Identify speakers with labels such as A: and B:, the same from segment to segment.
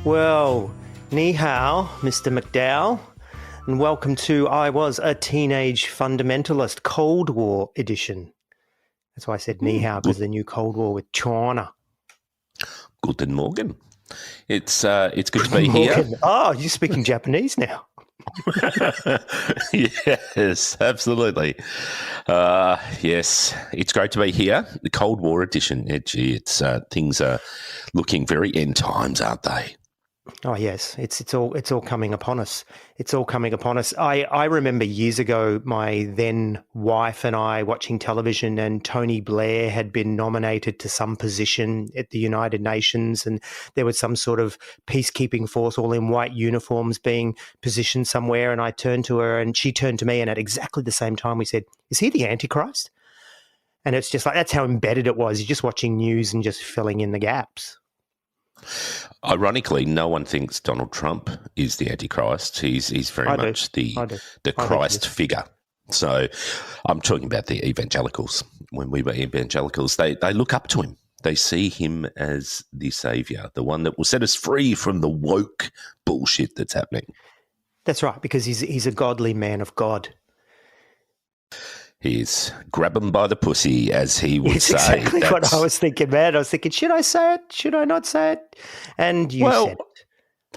A: Well, ni hao, Mr. McDowell, and welcome to I Was a Teenage Fundamentalist Cold War edition. That's why I said ni hao, because the new Cold War with China.
B: Guten Morgen. It's good to be here.
A: Oh, you're speaking Japanese now.
B: Yes, absolutely. Yes, it's great to be here. The Cold War edition. It's things are looking very end times, aren't they?
A: Oh yes, it's all coming upon us. It's all coming upon us. I remember years ago my then wife and I watching television, and Tony Blair had been nominated to some position at the United Nations, and there was some sort of peacekeeping force all in white uniforms being positioned somewhere, and I turned to her and she turned to me, and at exactly the same time we said, "Is he the Antichrist?" And it's just like, that's how embedded it was. You're just watching news and just filling in the gaps.
B: Ironically, no one thinks Donald Trump is the Antichrist. He's very much the Christ figure. So I'm talking about the evangelicals. When we were evangelicals, they look up to him. They see him as the saviour, the one that will set us free from the woke bullshit that's happening.
A: That's right, because he's a godly man of God.
B: He's grab him by the pussy, as he would say.
A: That's exactly what I was thinking, man. I was thinking, should I say it? Should I not say it? And you said it.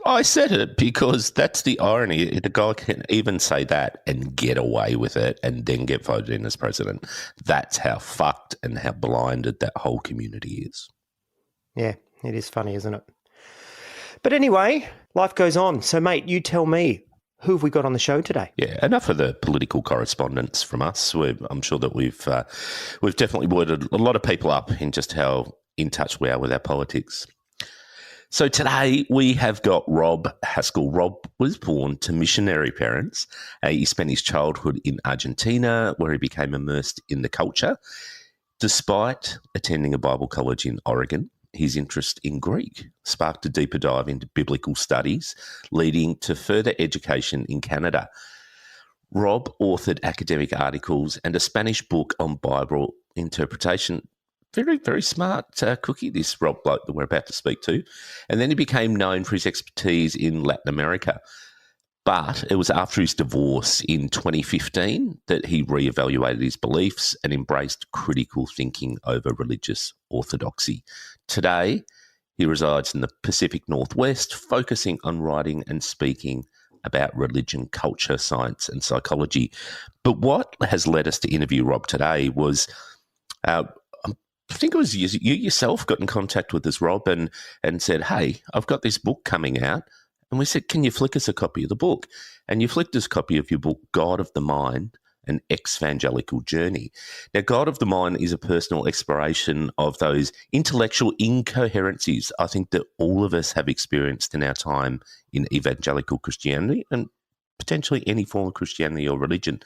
B: I said it because that's the irony. The guy can even say that and get away with it and then get voted in as president. That's how fucked and how blinded that whole community is.
A: Yeah, it is funny, isn't it? But anyway, life goes on. So, mate, you tell me, who have we got on the show today?
B: Yeah, enough of the political correspondence from us. I'm sure that we've definitely worded a lot of people up in just how in touch we are with our politics. So today we have got Rob Haskell. Rob was born to missionary parents. He spent his childhood in Argentina, where he became immersed in the culture. Despite attending a Bible college in Oregon, his interest in Greek sparked a deeper dive into biblical studies, leading to further education in Canada. Rob authored academic articles and a Spanish book on Bible interpretation. Very, very smart cookie, this Rob bloke that we're about to speak to. And then he became known for his expertise in Latin America. But it was after his divorce in 2015 that he reevaluated his beliefs and embraced critical thinking over religious orthodoxy. Today, he resides in the Pacific Northwest, focusing on writing and speaking about religion, culture, science, and psychology. But what has led us to interview Rob today was, I think it was you yourself got in contact with us, Rob, and said, "Hey, I've got this book coming out." And we said, "Can you flick us a copy of the book?" And you flicked us a copy of your book, God of the Mind, an eXvangelical journey. Now, God of the Mind is a personal exploration of those intellectual incoherencies I think that all of us have experienced in our time in evangelical Christianity and potentially any form of Christianity or religion.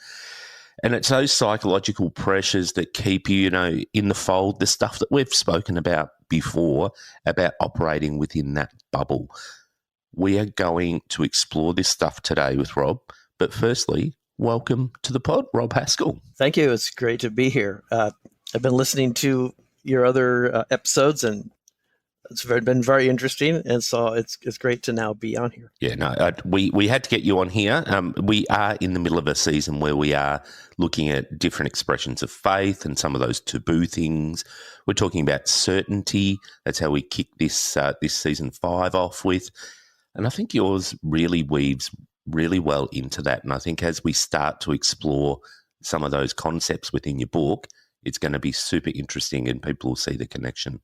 B: And it's those psychological pressures that keep you, in the fold, the stuff that we've spoken about before, about operating within that bubble. We are going to explore this stuff today with Rob. But firstly, welcome to the pod, Rob Haskell.
C: Thank you. It's great to be here. I've been listening to your other episodes, and it's been very interesting. And so it's great to now be on here.
B: Yeah, no, we had to get you on here. We are in the middle of a season where we are looking at different expressions of faith and some of those taboo things. We're talking about certainty. That's how we kick this season 5 off with. And I think yours really weaves really well into that. And I think as we start to explore some of those concepts within your book, it's going to be super interesting and people will see the connection.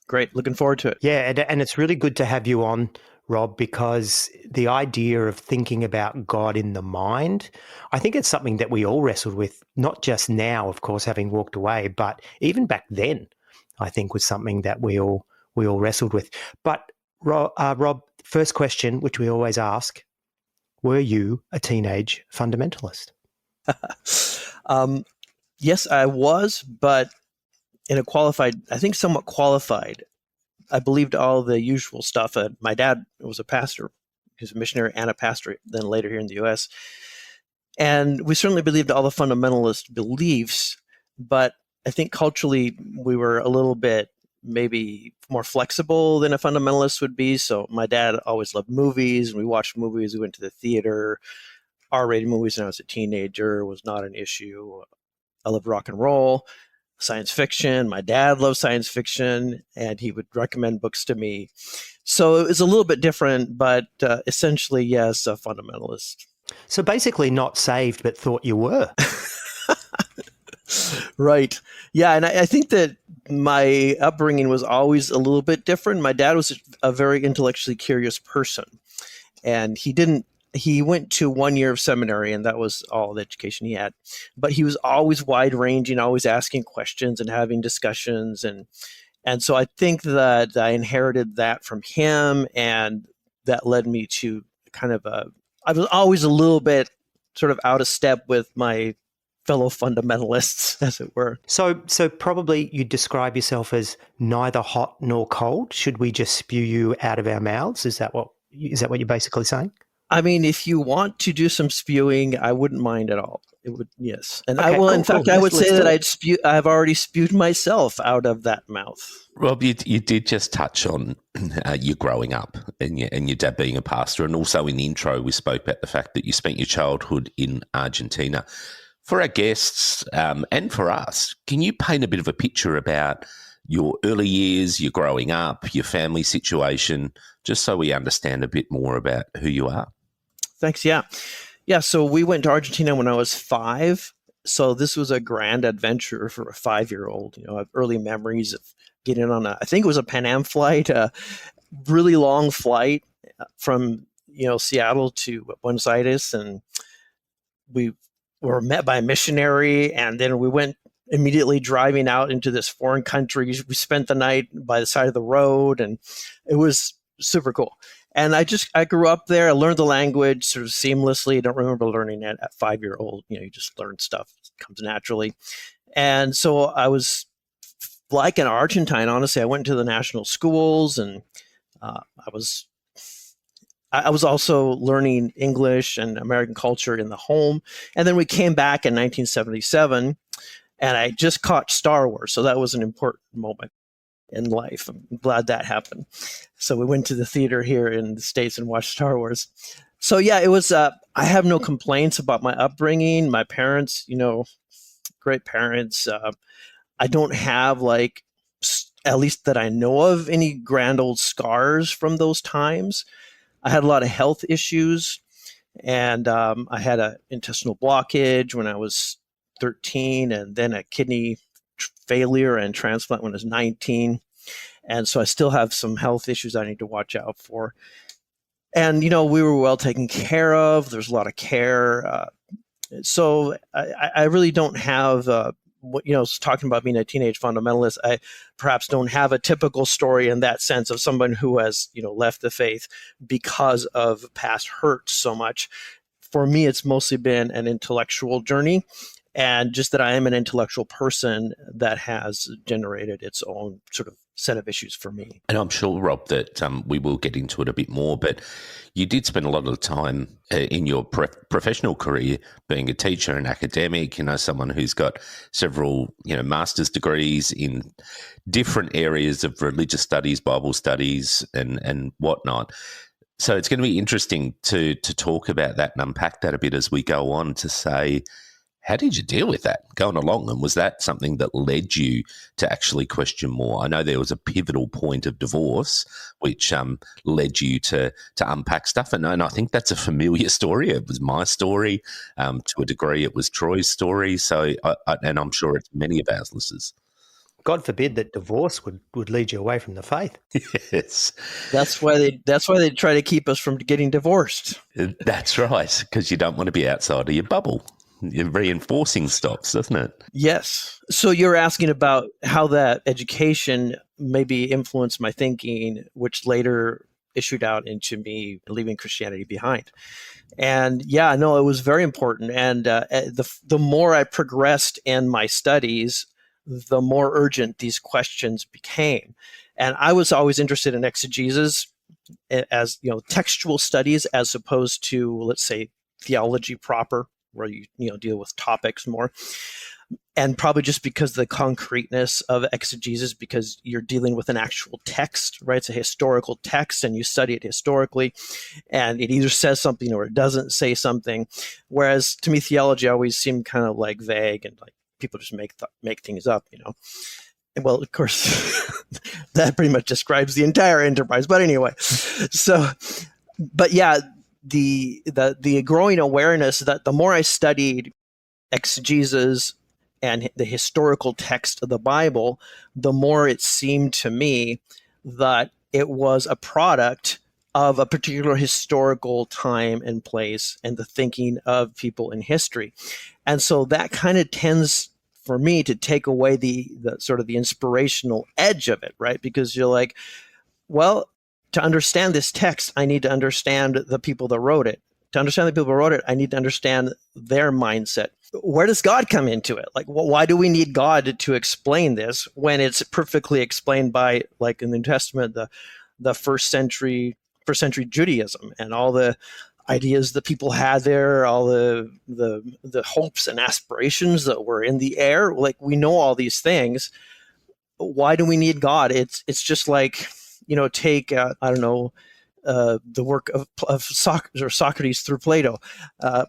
C: Great. Looking forward to it.
A: Yeah, and it's really good to have you on, Rob, because the idea of thinking about God in the mind, I think it's something that we all wrestled with, not just now, of course, having walked away, but even back then, I think was something that we all wrestled with. But Rob, first question, which we always ask, were you a teenage fundamentalist?
C: Yes, I was, but in a qualified, I think somewhat qualified. I believed all the usual stuff. My dad was a pastor. He was a missionary and a pastor, then later here in the U.S. And we certainly believed all the fundamentalist beliefs, but I think culturally we were a little bit maybe more flexible than a fundamentalist would be. So my dad always loved movies, and we watched movies. We went to the theater. R-rated movies when I was a teenager was not an issue. I loved rock and roll, science fiction. My dad loved science fiction, and he would recommend books to me. So it was a little bit different, but essentially, yes, a fundamentalist.
A: So basically not saved, but thought you were.
C: Right. Yeah. And I think that my upbringing was always a little bit different. My dad was a very intellectually curious person, and he went to 1 year of seminary, and that was all the education he had. But he was always wide ranging, always asking questions and having discussions. And so I think that I inherited that from him, and that led me to kind of I was always a little bit sort of out of step with my fellow fundamentalists, as it were.
A: So probably you describe yourself as neither hot nor cold. Should we just spew you out of our mouths? Is that what you're basically saying?
C: I mean, if you want to do some spewing, I wouldn't mind at all. It would, yes. And
A: Okay,
C: in fact, I would say that I've already spewed myself out of that mouth.
B: Rob, you did just touch on you growing up and your dad being a pastor, and also in the intro we spoke about the fact that you spent your childhood in Argentina. For our guests and for us, can you paint a bit of a picture about your early years, your growing up, your family situation, just so we understand a bit more about who you are?
C: Thanks. Yeah. So we went to Argentina when I was 5. So this was a grand adventure for a 5-year-old. I have early memories of getting on I think it was a Pan Am flight, a really long flight from, Seattle to Buenos Aires. And we were met by a missionary, and then we went immediately driving out into this foreign country. We spent the night by the side of the road, and it was super cool. And I grew up there. I learned the language sort of seamlessly. I don't remember learning it at 5-year-old. You just learn stuff. It comes naturally. And so I was like an Argentine, honestly. I went to the national schools, and I was also learning English and American culture in the home. And then we came back in 1977, and I just caught Star Wars. So that was an important moment in life. I'm glad that happened. So we went to the theater here in the States and watched Star Wars. So yeah, it was, I have no complaints about my upbringing. My parents, great parents. I don't have at least that I know of, any grand old scars from those times. I had a lot of health issues, and I had an intestinal blockage when I was 13, and then a kidney failure and transplant when I was 19. And so I still have some health issues I need to watch out for. And, we were well taken care of. There's a lot of care. So I really don't have talking about being a teenage fundamentalist, I perhaps don't have a typical story in that sense of someone who has, left the faith because of past hurt so much. For me, it's mostly been an intellectual journey, and just that I am an intellectual person that has generated its own sort of set of issues for me.
B: And I'm sure, Rob, that we will get into it a bit more, but you did spend a lot of time in your professional career being a teacher and academic, someone who's got several, master's degrees in different areas of religious studies, Bible studies, and whatnot. So it's going to be interesting to talk about that and unpack that a bit as we go on, to say, how did you deal with that going along? And was that something that led you to actually question more? I know there was a pivotal point of divorce which led you to unpack stuff. And I think that's a familiar story. It was my story. To a degree, it was Troy's story. So, and I'm sure it's many of our listeners.
A: God forbid that divorce would lead you away from the faith.
B: Yes.
C: That's why they try to keep us from getting divorced.
B: That's right, because you don't want to be outside of your bubble. Reinforcing stops, doesn't it?
C: Yes. So you're asking about how that education maybe influenced my thinking, which later issued out into me leaving Christianity behind. And yeah, no, it was very important. And the more I progressed in my studies, the more urgent these questions became. And I was always interested in exegesis, as textual studies, as opposed to, let's say, theology proper, where you deal with topics more. And probably just because of the concreteness of exegesis, because you're dealing with an actual text, right? It's a historical text and you study it historically, and it either says something or it doesn't say something. Whereas to me, theology always seemed kind of like vague and like people just make things up, And well, of course, that pretty much describes the entire enterprise. But anyway, but yeah, the growing awareness that the more I studied exegesis and the historical text of the Bible, the more it seemed to me that it was a product of a particular historical time and place and the thinking of people in history. And so that kind of tends for me to take away the sort of the inspirational edge of it, right? Because you're like, well, to understand this text, I need to understand the people that wrote it. To understand the people who wrote it, I need to understand their mindset. Where does God come into it? Like, why do we need God to explain this when it's perfectly explained by, like in the New Testament, the first century Judaism and all the ideas that people had there, all the hopes and aspirations that were in the air? Like, we know all these things. Why do we need God? It's just like, take I don't know. The work of Socrates through Plato,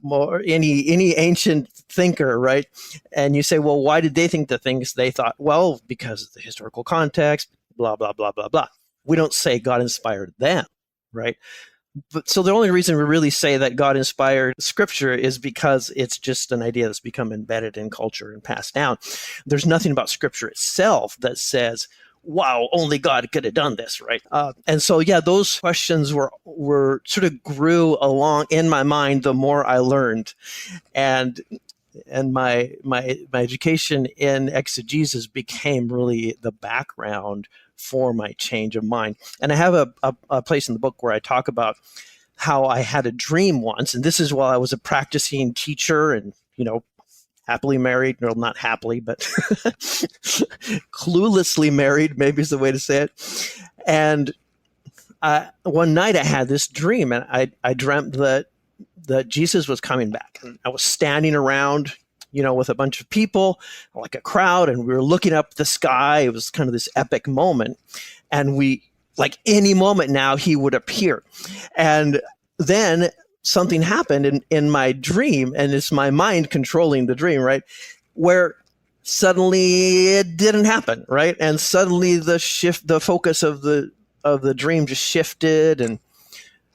C: or any ancient thinker, right? And you say, well, why did they think the things they thought? Well, because of the historical context, blah, blah, blah, blah, blah. We don't say God inspired them, right? But so the only reason we really say that God inspired Scripture is because it's just an idea that's become embedded in culture and passed down. There's nothing about Scripture itself that says, wow, only God could have done this, right? And so, yeah, those questions were sort of grew along in my mind the more I learned, and my education in exegesis became really the background for my change of mind. And I have a place in the book where I talk about how I had a dream once, and this is while I was a practicing teacher and happily married, well, not happily, but cluelessly married, maybe is the way to say it. And one night I had this dream, and I dreamt that Jesus was coming back. And I was standing around, with a bunch of people, like a crowd, and we were looking up the sky. It was kind of this epic moment. And like any moment now, he would appear. And then something happened in my dream, and it's my mind controlling the dream, right? Where suddenly it didn't happen, right? And suddenly the focus of the dream just shifted, and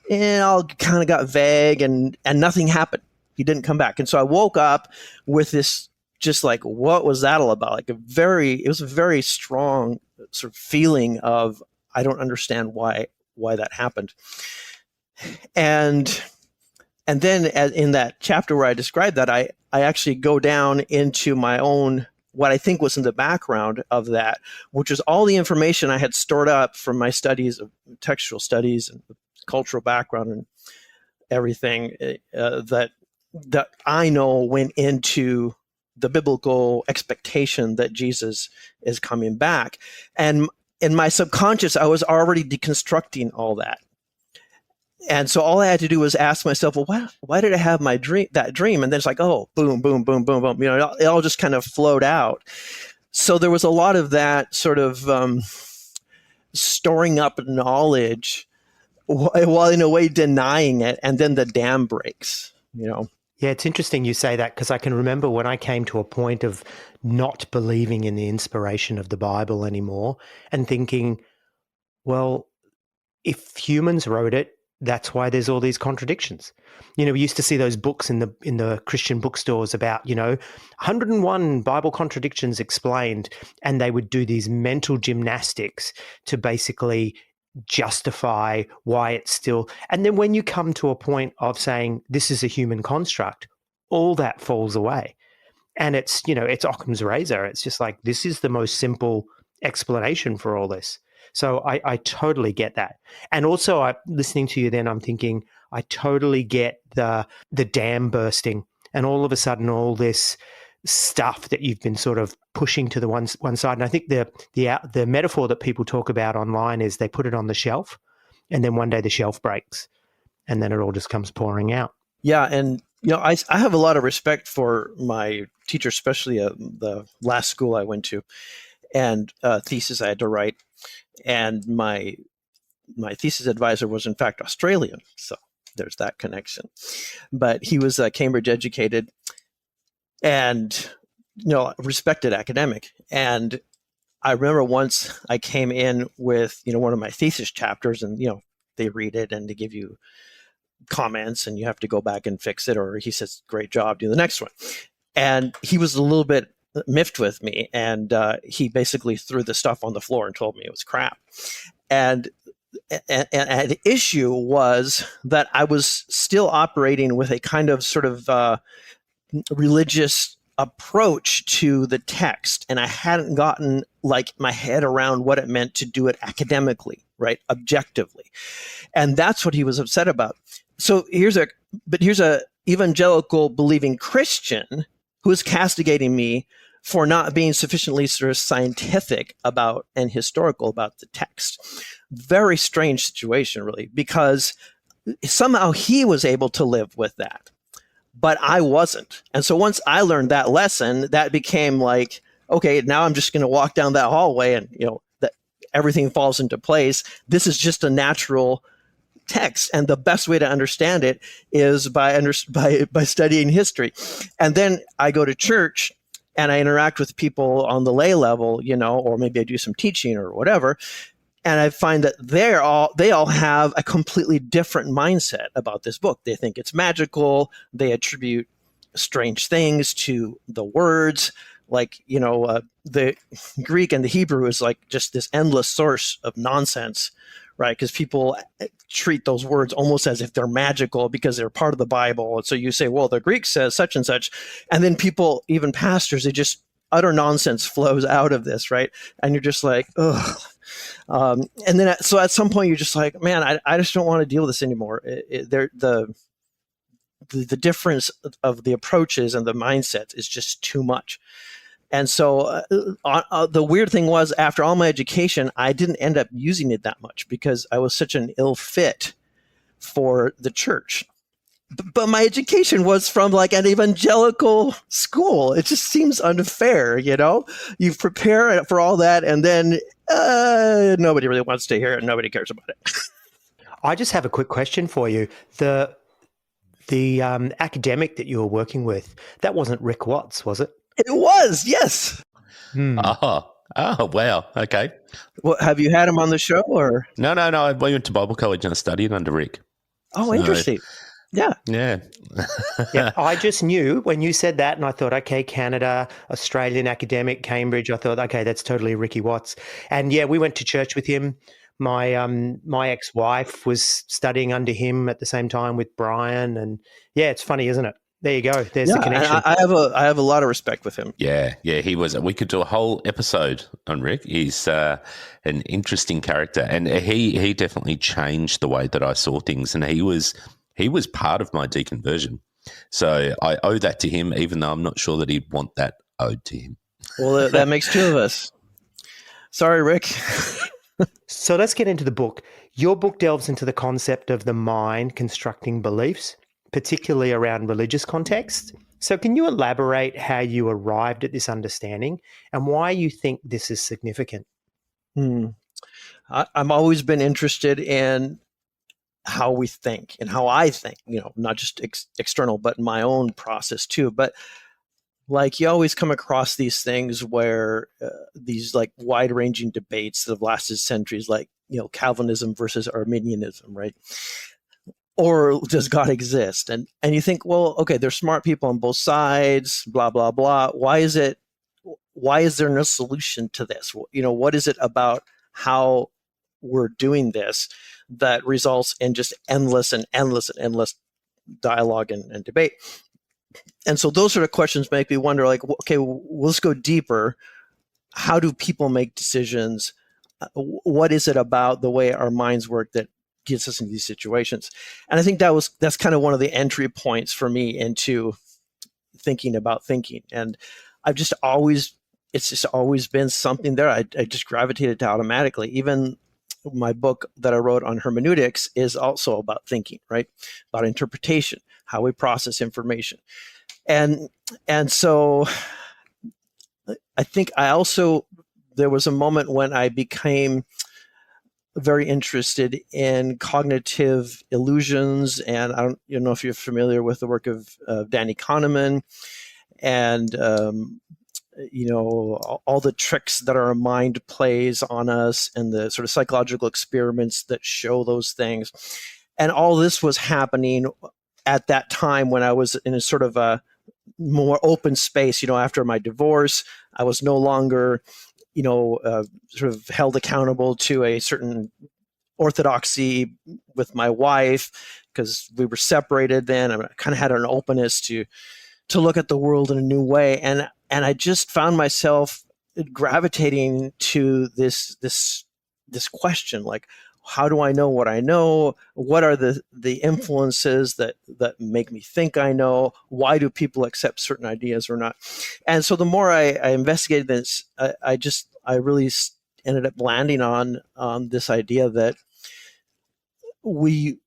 C: it all kind of got vague, and nothing happened. He didn't come back. And so I woke up with this, just like, what was that all about? Like it was a very strong sort of feeling of, I don't understand why that happened. And then in that chapter where I described that, I actually go down into my own, what I think was in the background of that, which is all the information I had stored up from my studies of textual studies and cultural background and everything that I know went into the biblical expectation that Jesus is coming back. And in my subconscious, I was already deconstructing all that. And so all I had to do was ask myself, well, why did I have that dream? And then it's like, oh, boom, boom, boom, boom, boom. It all just kind of flowed out. So there was a lot of that sort of storing up knowledge while in a way denying it. And then the dam breaks, Yeah,
A: it's interesting you say that, because I can remember when I came to a point of not believing in the inspiration of the Bible anymore and thinking, well, if humans wrote it, that's why there's all these contradictions. We used to see those books in the Christian bookstores about, 101 Bible contradictions explained, and they would do these mental gymnastics to basically justify why it's still. And then when you come to a point of saying this is a human construct, all that falls away. And it's Occam's razor. It's just like, this is the most simple explanation for all this. So I totally get that. And also, listening to you then, I'm thinking, I totally get the dam bursting, and all of a sudden all this stuff that you've been sort of pushing to the one side. And I think the metaphor that people talk about online is they put it on the shelf, and then one day the shelf breaks, and then it all just comes pouring out.
C: Yeah, and I have a lot of respect for my teacher, especially the last school I went to, and thesis I had to write. And my thesis advisor was in fact Australian, so there's that connection. But he was Cambridge educated and respected academic. And I remember once I came in with one of my thesis chapters, and they read it and they give you comments, and you have to go back and fix it, or he says, "Great job, do the next one." And he was a little bit miffed with me, and he basically threw the stuff on the floor and told me it was crap. And the issue was that I was still operating with a kind of sort of religious approach to the text, and I hadn't gotten my head around what it meant to do it academically, right, objectively. And that's what he was upset about. So here's a evangelical believing Christian who is castigating me for not being sufficiently sort of scientific about and historical about the text. Very strange situation, really, because somehow he was able to live with that, but I wasn't. And so once I learned that lesson, that became like, okay, now I'm just going to walk down that hallway and, that everything falls into place. This is just a natural text. And the best way to understand it is by studying history. And then I go to church and I interact with people on the lay level, or maybe I do some teaching or whatever. And I find that they all have a completely different mindset about this book. They think it's magical. They attribute strange things to the words. The Greek and the Hebrew is like just this endless source of nonsense, right? Because people treat those words almost as if they're magical because they're part of the Bible. And so you say, well, the Greek says such and such. And then people, even pastors, they just utter nonsense flows out of this, right? And you're just like, ugh. And then, so at some point, you're just like, man, I just don't want to deal with this anymore. The difference of the approaches and the mindsets is just too much. And so the weird thing was, after all my education, I didn't end up using it that much because I was such an ill fit for the church. But my education was from like an evangelical school. It just seems unfair, You prepare for all that, and then nobody really wants to hear it, and nobody cares about it.
A: I just have a quick question for you. The academic that you were working with, that wasn't Rick Watts, was it?
C: It was, yes.
B: Oh, wow. Okay.
C: Well, have you had him on the show, or?
B: No. I went to Bible college and I studied under Rick.
C: Oh, interesting. Yeah.
B: Yeah.
A: Yeah. I just knew when you said that, and I thought, okay, Canada, Australian academic, Cambridge. I thought, okay, that's totally Ricky Watts. And yeah, we went to church with him. My ex-wife was studying under him at the same time with Brian, and yeah, it's funny, isn't it? There you go. There's the connection.
C: I have a lot of respect with him.
B: Yeah. He was. We could do a whole episode on Rick. He's an interesting character, and he definitely changed the way that I saw things. And he was part of my deconversion. So I owe that to him, even though I'm not sure that he'd want that owed to him.
C: Well, that makes two of us. Sorry, Rick.
A: So let's get into the book. Your book delves into the concept of the mind constructing beliefs, particularly around religious contexts. So can you elaborate how you arrived at this understanding and why you think this is significant?
C: I've always been interested in how we think and how I think, not just external, but my own process too. But like, you always come across these things where these like wide-ranging debates that have lasted centuries, like, Calvinism versus Arminianism, right? Or does God exist? And you think, well, okay, there's smart people on both sides, blah, blah, blah. Why is there no solution to this? What is it about how we're doing this that results in just endless dialogue and debate? And so those sort of questions make me wonder, like, okay, well, let's go deeper. How do people make decisions? What is it about the way our minds work that gets us into these situations? And I think that's kind of one of the entry points for me into thinking about thinking. And it's just always been something there. I just gravitated to automatically. Even my book that I wrote on hermeneutics is also about thinking, right? About interpretation. how we process information. And so I think there was a moment when I became very interested in cognitive illusions, and I don't know if you're familiar with the work of Danny Kahneman, and all the tricks that our mind plays on us, and the sort of psychological experiments that show those things. And all this was happening at that time when I was in a sort of a more open space. After my divorce, I was no longer sort of held accountable to a certain orthodoxy with my wife, because we were separated then. I kind of had an openness to look at the world in a new way, and I just found myself gravitating to this question, like, how do I know what I know? What are the influences that make me think I know? Why do people accept certain ideas or not? And so the more I investigated this, I really ended up landing on this idea that we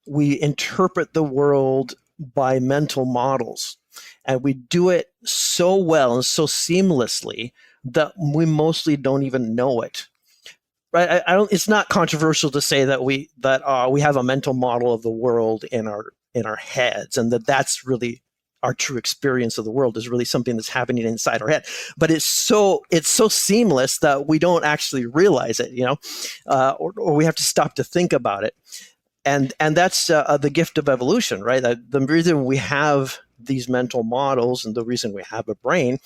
C: interpret the world by mental models, and we do it so well and so seamlessly that we mostly don't even know it. Right? It's not controversial to say that we have a mental model of the world in our heads, and that's really our true experience of the world, is really something that's happening inside our head. But it's so seamless that we don't actually realize it, or we have to stop to think about it. And that's the gift of evolution, right? The reason we have these mental models and the reason we have a brain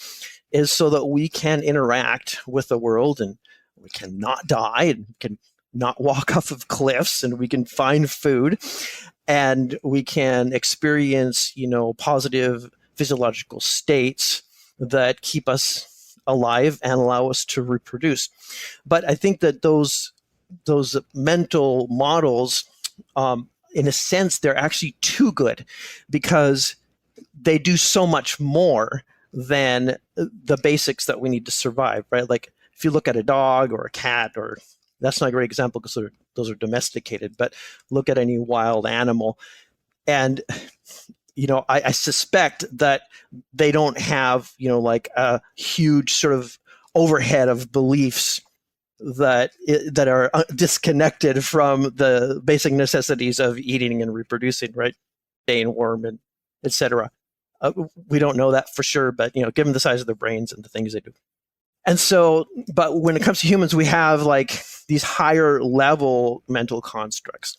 C: is so that we can interact with the world, and we can not die, and can not walk off of cliffs, and we can find food, and we can experience, positive physiological states that keep us alive and allow us to reproduce. But I think that those mental models, in a sense, they're actually too good, because they do so much more than the basics that we need to survive, right? Like, if you look at a dog or a cat, or that's not a great example because those are domesticated, but look at any wild animal, and I suspect that they don't have like a huge sort of overhead of beliefs that are disconnected from the basic necessities of eating and reproducing, right? Staying warm and etc. We don't know that for sure, but given the size of their brains and the things they do. And so, but when it comes to humans, we have like these higher level mental constructs.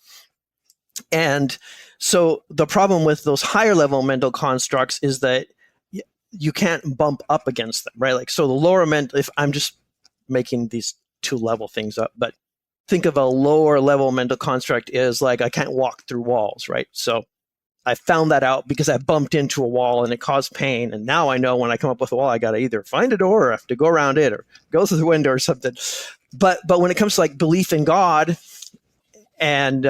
C: And so the problem with those higher level mental constructs is that you can't bump up against them, right? Like, so the lower mental, if I'm just making these two level things up, but think of a lower level mental construct is like, I can't walk through walls, right? So I found that out because I bumped into a wall and it caused pain. And now I know when I come up with a wall, I got to either find a door, or I have to go around it, or go through the window or something. But when it comes to like belief in God and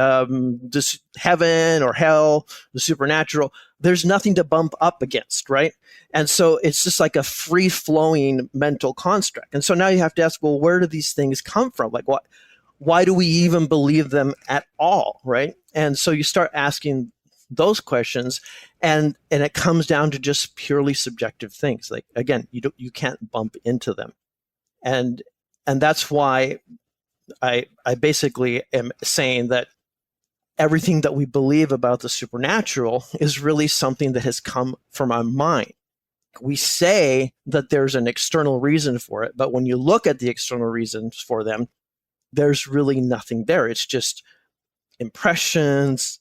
C: this heaven or hell, the supernatural, there's nothing to bump up against, right? And so it's just like a free-flowing mental construct. And so now you have to ask, well, where do these things come from? Like, why do we even believe them at all, right? And so you start asking those questions, and it comes down to just purely subjective things. Like, again, you can't bump into them, and that's why I basically am saying that everything that we believe about the supernatural is really something that has come from our mind. We say that there's an external reason for it, but when you look at the external reasons for them, there's really nothing there. It's just impressions,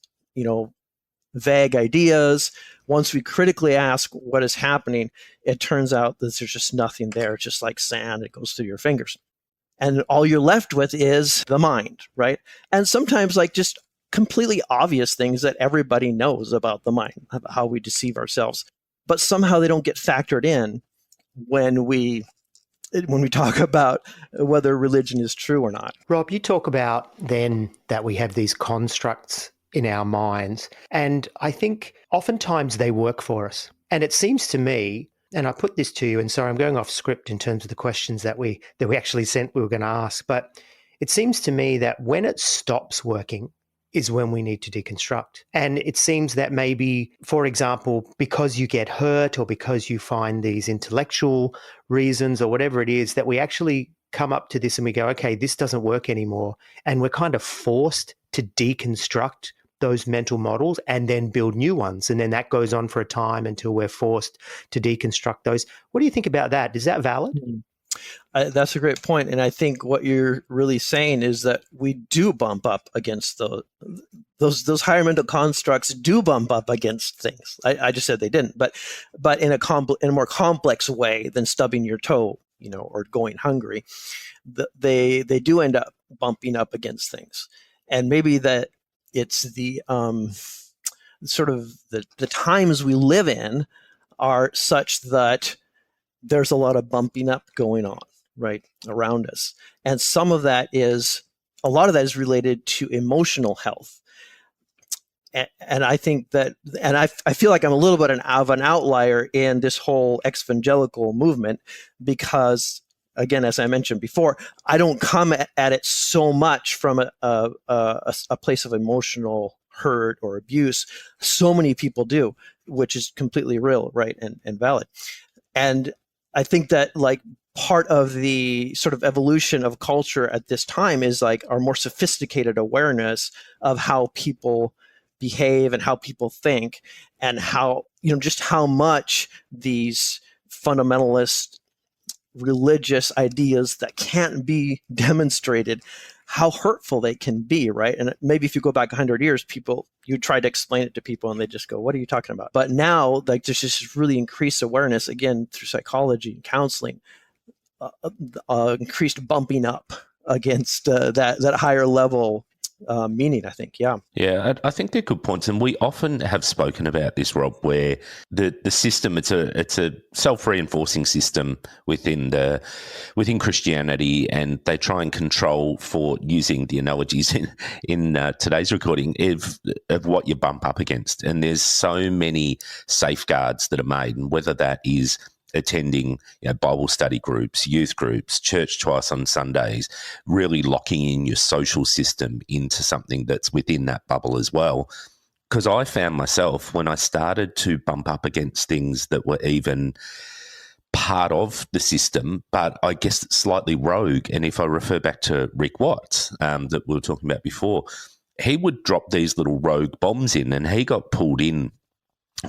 C: vague ideas. Once we critically ask what is happening, it turns out that there's just nothing there. It's just like sand. It goes through your fingers. And all you're left with is the mind, right? And sometimes like just completely obvious things that everybody knows about the mind, about how we deceive ourselves. But somehow they don't get factored in when we talk about whether religion is true or not.
A: Rob, you talk about then that we have these constructs in our minds, and I think oftentimes they work for us. And it seems to me, and I put this to you, and sorry, I'm going off script in terms of the questions that we actually sent we were going to ask, but it seems to me that when it stops working is when we need to deconstruct. And it seems that maybe, for example, because you get hurt or because you find these intellectual reasons or whatever it is, that we actually come up to this and we go, okay, this doesn't work anymore. And we're kind of forced to deconstruct those mental models and then build new ones. And then that goes on for a time until we're forced to deconstruct those. What do you think about that? Is that valid?
C: That's a great point. And I think what you're really saying is that we do bump up against those higher mental constructs do bump up against things. I just said they didn't, but in a more complex way than stubbing your toe, or going hungry. They do end up bumping up against things. And maybe that it's the sort of the times we live in are such that there's a lot of bumping up going on right around us. And a lot of that is related to emotional health. And I think that, and I feel like I'm a little bit of an outlier in this whole eXvangelical movement because, again, as I mentioned before, I don't come at it so much from a place of emotional hurt or abuse. So many people do, which is completely real, right, and valid. And I think that part of the sort of evolution of culture at this time is our more sophisticated awareness of how people behave and how people think, and how just how much these fundamentalist religious ideas that can't be demonstrated, how hurtful they can be, right? And maybe if you go back 100 years, you try to explain it to people and they just go, what are you talking about? But now there's just really increased awareness, again, through psychology and counseling, increased bumping up against that higher level meaning, I think.
B: Yeah, I think they're good points, and we often have spoken about this, Rob, where the system it's a self-reinforcing system within Christianity, and they try and control, for using the analogies in today's recording, of what you bump up against. And there's so many safeguards that are made, and whether that is attending Bible study groups, youth groups, church twice on Sundays, really locking in your social system into something that's within that bubble as well. Because I found myself, when I started to bump up against things that were even part of the system, but I guess slightly rogue. And if I refer back to Rick Watts that we were talking about before, he would drop these little rogue bombs in, and he got pulled in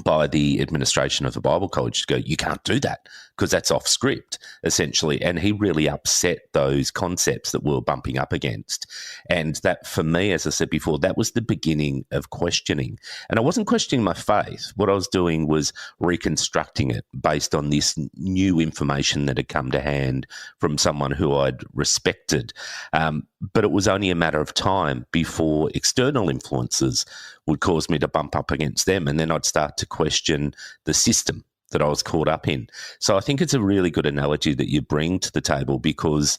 B: by the administration of the Bible College to go, you can't do that because that's off script, essentially. And he really upset those concepts that we were bumping up against. And that, for me, as I said before, that was the beginning of questioning. And I wasn't questioning my faith. What I was doing was reconstructing it based on this new information that had come to hand from someone who I'd respected. But it was only a matter of time before external influences would cause me to bump up against them, and then I'd start to question the system that I was caught up in. So I think it's a really good analogy that you bring to the table, because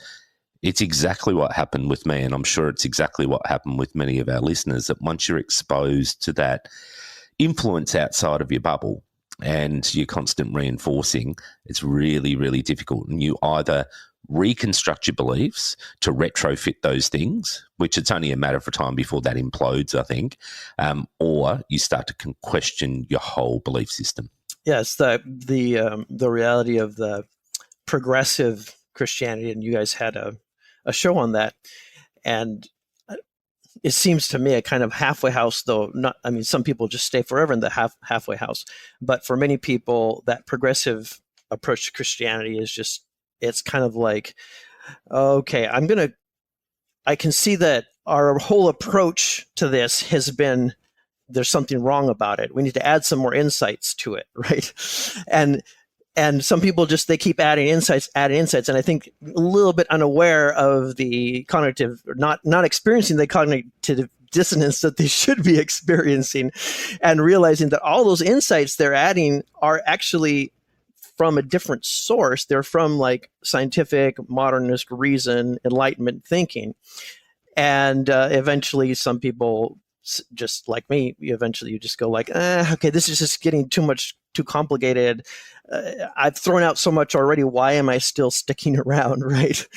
B: it's exactly what happened with me, and I'm sure it's exactly what happened with many of our listeners, that once you're exposed to that influence outside of your bubble and your constant reinforcing, it's really, really difficult. And you either reconstruct your beliefs to retrofit those things, which it's only a matter of time before that implodes, I think, or you start to question your whole belief system.
C: Yes, the reality of the progressive Christianity, and you guys had a show on that, and it seems to me a kind of halfway house, though. Some people just stay forever in the halfway house, but for many people, that progressive approach to Christianity is just, it's kind of like, okay, I can see that our whole approach to this has been, there's something wrong about it. We need to add some more insights to it, right? And some people just, they keep adding insights, and I think a little bit unaware of the cognitive, not experiencing the cognitive dissonance that they should be experiencing, and realizing that all those insights they're adding are actually from a different source. They're from scientific, modernist reason, Enlightenment thinking. And eventually some people, just like me, eventually you just go okay, this is just getting too complicated. I've thrown out so much already. Why am I still sticking around, right?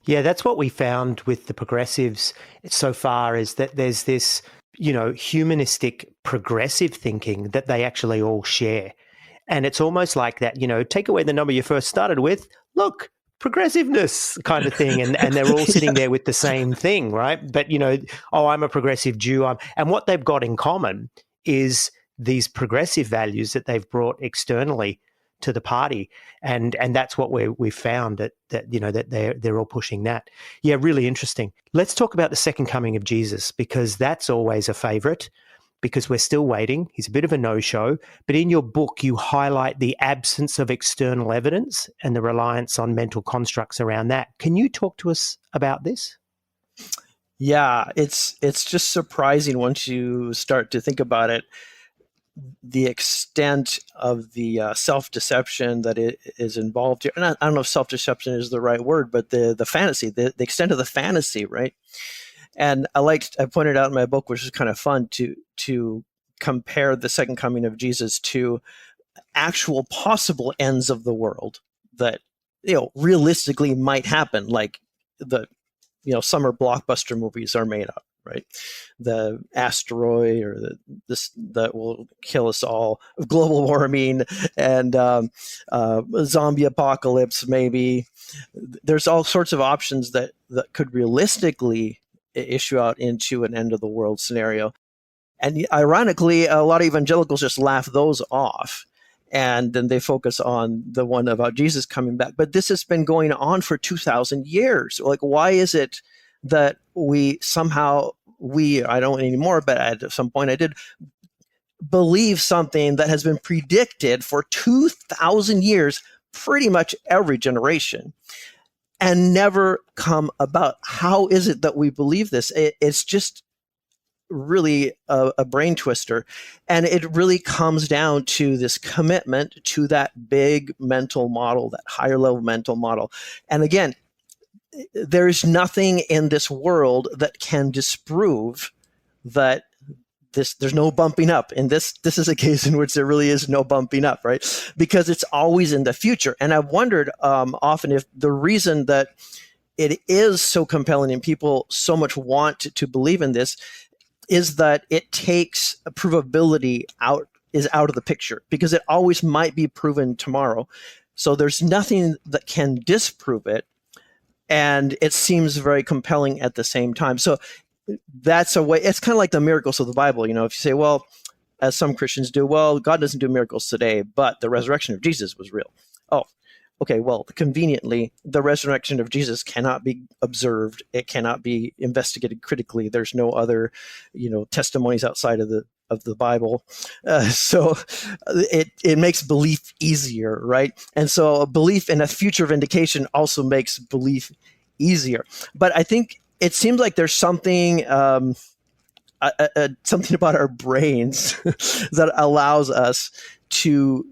A: Yeah, that's what we found with the progressives so far, is that there's this humanistic progressive thinking that they actually all share. And it's almost like that, take away the number you first started with, look, progressiveness kind of thing. And they're all sitting there with the same thing, right? But, I'm a progressive Jew. And what they've got in common is these progressive values that they've brought externally to the party. And that's what we've found that they're all pushing that. Yeah, really interesting. Let's talk about the second coming of Jesus, because that's always a favorite, because we're still waiting. He's a bit of a no-show. But in your book, you highlight the absence of external evidence and the reliance on mental constructs around that. Can you talk to us about this?
C: Yeah, it's just surprising once you start to think about it, the extent of the self-deception that is involved here. And I don't know if self-deception is the right word, but the fantasy, the extent of the fantasy, right? And I pointed out in my book, which is kind of fun, to compare the second coming of Jesus to actual possible ends of the world that realistically might happen, like the summer blockbuster movies are made up, right? The asteroid or this that will kill us all, global warming, and zombie apocalypse. Maybe there's all sorts of options that could realistically issue out into an end of the world scenario. And ironically, a lot of evangelicals just laugh those off. And then they focus on the one about Jesus coming back. But this has been going on for 2,000 years. Like, why is it that I don't anymore, but at some point I did believe something that has been predicted for 2,000 years, pretty much every generation, and never come about? How is it that we believe this? It's just really a brain twister. And it really comes down to this commitment to that big mental model, that higher level mental model. And again, there's nothing in this world that can disprove that there's no bumping up. And this is a case in which there really is no bumping up, right? Because it's always in the future. And I've wondered often if the reason that it is so compelling and people so much want to believe in this is that it takes a provability out of the picture, because it always might be proven tomorrow. So there's nothing that can disprove it. And it seems very compelling at the same time. So that's a way. It's kind of like the miracles of the Bible. If you say, well, as some Christians do, well, God doesn't do miracles today, but the resurrection of Jesus was real. Oh, okay, well, conveniently, the resurrection of Jesus cannot be observed. It cannot be investigated critically. There's no other, testimonies outside of the Bible. So it makes belief easier, right? And so belief in a future vindication also makes belief easier. But I think it seems like there's something something about our brains that allows us to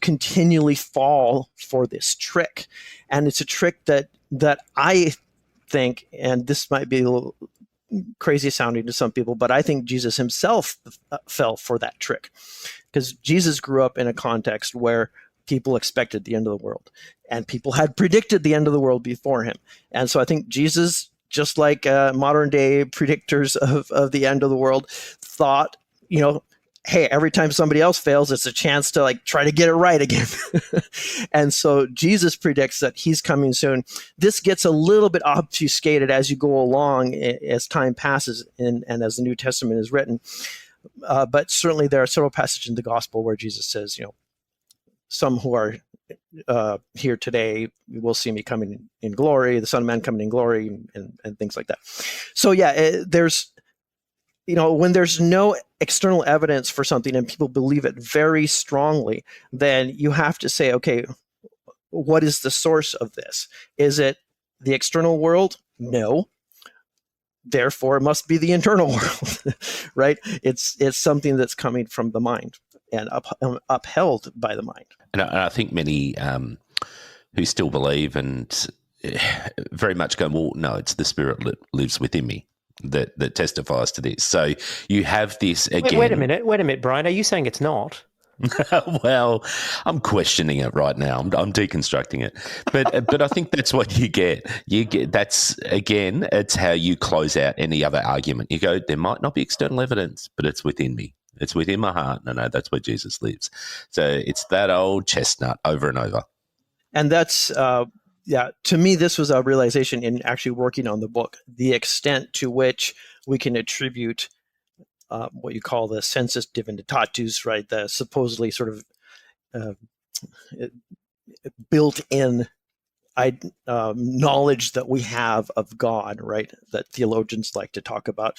C: continually fall for this trick. And it's a trick that I think, and this might be a little crazy sounding to some people, but I think Jesus himself fell for that trick, because Jesus grew up in a context where people expected the end of the world, and people had predicted the end of the world before him. And so I think Jesus, just like modern day predictors of the end of the world, thought, hey, every time somebody else fails, it's a chance to try to get it right again. And so Jesus predicts that he's coming soon. This gets a little bit obfuscated as you go along, as time passes and as the New Testament is written. But certainly there are several passages in the gospel where Jesus says, some who are here today will see me coming in glory, the Son of Man coming in glory, and things like that. So yeah, there's, when there's no external evidence for something and people believe it very strongly, then you have to say, okay, what is the source of this? Is it the external world? No. Therefore, it must be the internal world, right? It's something that's coming from the mind and upheld by the mind.
B: And I think many who still believe and very much go, well, no, it's the Spirit that lives within me that testifies to this. So you have this again.
A: Wait a minute, Brian. Are you saying it's not?
B: Well, I'm questioning it right now. I'm deconstructing it, but I think that's what you get. That's, again, it's how you close out any other argument. You go, there might not be external evidence, but it's within me. It's within my heart, and I know that's where Jesus lives. So it's that old chestnut over and over.
C: And that's, to me, this was a realization in actually working on the book, the extent to which we can attribute what you call the sensus divinitatus, right? The supposedly sort of built-in knowledge that we have of God, right? That theologians like to talk about.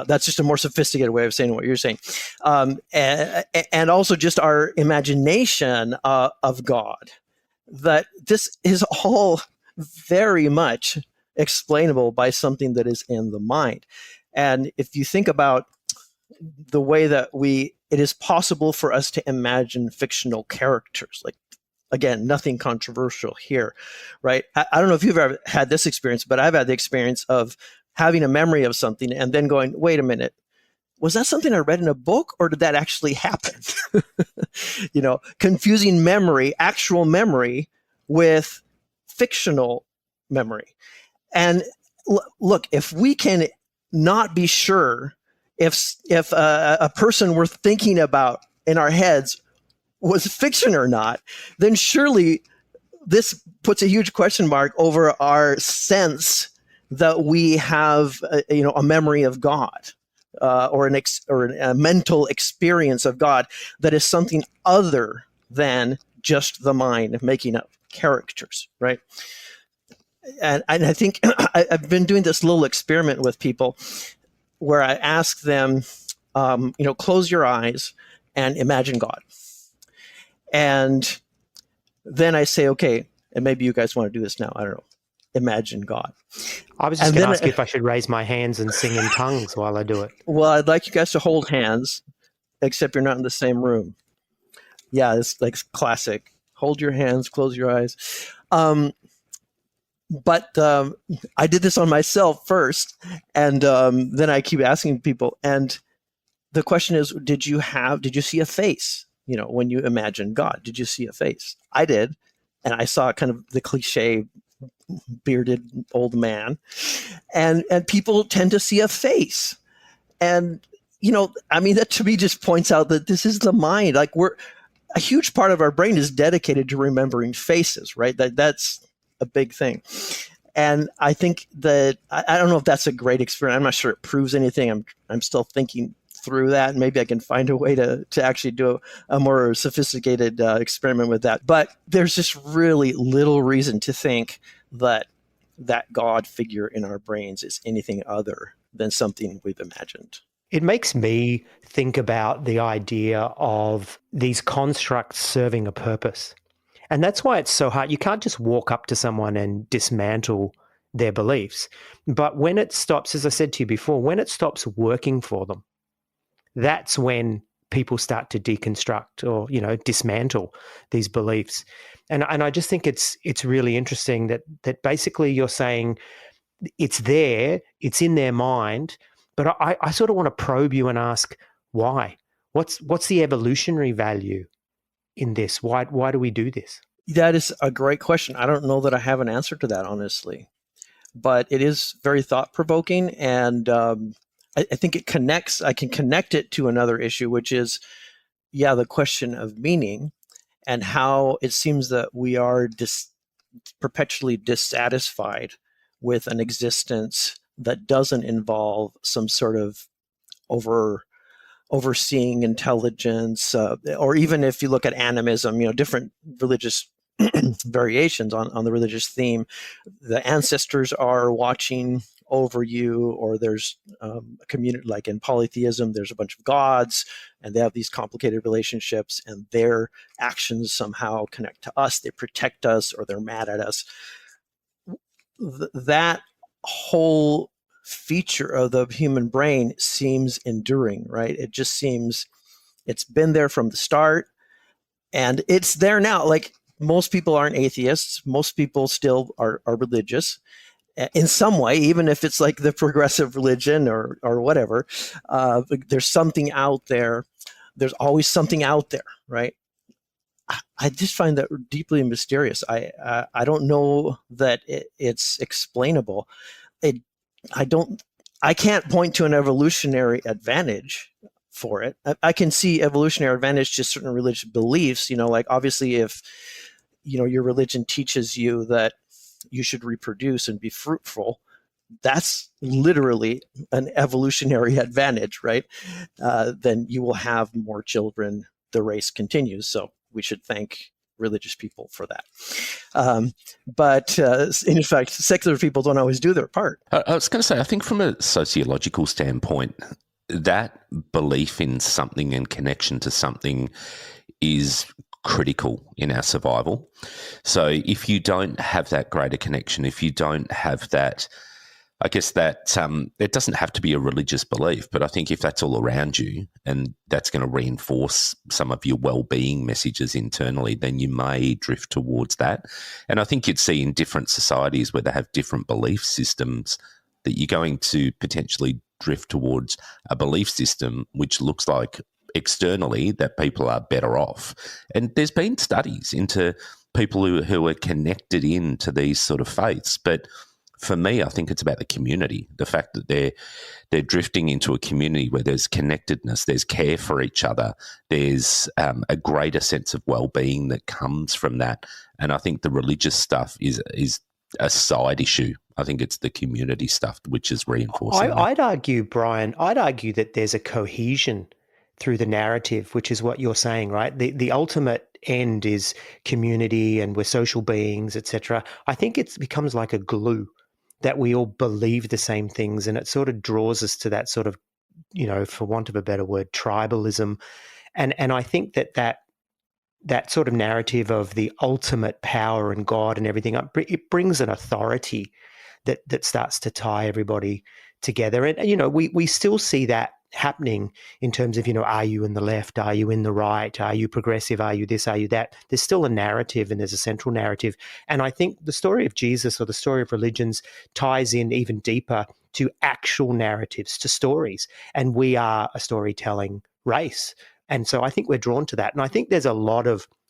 C: That's just a more sophisticated way of saying what you're saying. And also just our imagination of God, that this is all very much explainable by something that is in the mind. And if you think about the way that it is possible for us to imagine fictional characters, like, again, nothing controversial here, right? I don't know if you've ever had this experience, but I've had the experience of having a memory of something and then going, wait a minute, was that something I read in a book, or did that actually happen? Confusing memory, actual memory, with fictional memory. And look, if we can not be sure if a person we're thinking about in our heads was fiction or not, then surely this puts a huge question mark over our sense that we have a memory of God, or a mental experience of God that is something other than just the mind making up characters, right? And I think I've been doing this little experiment with people where I ask them, close your eyes and imagine God. And then I say, okay, and maybe you guys want to do this now. I don't know. Imagine God.
A: I was just going to ask you if I should raise my hands and sing in tongues while I do it.
C: Well, I'd like you guys to hold hands, except you're not in the same room. Yeah, it's like classic. Hold your hands, close your eyes. But I did this on myself first, and then I keep asking people. And the question is, did you see a face? When you imagine God, did you see a face? I did, and I saw kind of the cliche bearded old man, and people tend to see a face, and that to me just points out that this is the mind. Like, a huge part of our brain is dedicated to remembering faces, right? That's a big thing. And I think that I don't know if that's a great experiment. I'm not sure it proves anything. I'm still thinking through that. Maybe I can find a way to actually do a more sophisticated experiment with that. But there's just really little reason to think that God figure in our brains is anything other than something we've imagined.
A: It makes me think about the idea of these constructs serving a purpose. And that's why it's so hard. You can't just walk up to someone and dismantle their beliefs. But when it stops, as I said to you before, when it stops working for them, that's when people start to deconstruct or, dismantle these beliefs. And I just think it's really interesting that basically you're saying it's there, it's in their mind, but I sort of want to probe you and ask why? What's the evolutionary value in this? Why do we do this? That
C: is a great question. I don't know that I have an answer to that, honestly, but it is very thought-provoking, and I think it connects. I can connect it to another issue, which is, the question of meaning and how it seems that we are perpetually dissatisfied with an existence that doesn't involve some sort of overseeing intelligence, or even if you look at animism, different religious variations on the religious theme, the ancestors are watching over you, or there's a community, like in polytheism, there's a bunch of gods and they have these complicated relationships and their actions somehow connect to us. They protect us or they're mad at us. That whole feature of the human brain seems enduring, right? It just seems it's been there from the start and it's there now. Like, most people aren't atheists. Most people still are religious in some way, even if it's like the progressive religion or whatever. There's something out there there's always something out there, right? I just find that deeply mysterious. I don't know that it's explainable. I can't point to an evolutionary advantage for it. I can see evolutionary advantage to certain religious beliefs, like obviously if, your religion teaches you that you should reproduce and be fruitful, that's literally an evolutionary advantage, right? Then you will have more children, the race continues. So we should thank religious people for that. But in fact, secular people don't always do their part.
B: I was going to say, I think from a sociological standpoint, that belief in something and connection to something is critical in our survival. So if you don't have that greater connection, if you don't have that, I guess that it doesn't have to be a religious belief, but I think if that's all around you and that's going to reinforce some of your well-being messages internally, then you may drift towards that. And I think you'd see in different societies where they have different belief systems that you're going to potentially drift towards a belief system which looks like externally that people are better off. And there's been studies into people who are connected into these sort of faiths, but for me, I think it's about the community, the fact that they're drifting into a community where there's connectedness, there's care for each other, there's a greater sense of well-being that comes from that. And I think the religious stuff is a side issue. I think it's the community stuff which is reinforcing.
A: I'd argue, Brian, that there's a cohesion through the narrative, which is what you're saying, right? The ultimate end is community and we're social beings, etc. I think it becomes like a glue that we all believe the same things, and it sort of draws us to that sort of, for want of a better word, tribalism. And I think that sort of narrative of the ultimate power and God and everything, it brings an authority that starts to tie everybody together. And, we still see that happening in terms of, are you in the left? Are you in the right? Are you progressive? Are you this? Are you that? There's still a narrative and there's a central narrative. And I think the story of Jesus or the story of religions ties in even deeper to actual narratives, to stories. And we are a storytelling race. And so I think we're drawn to that. And I think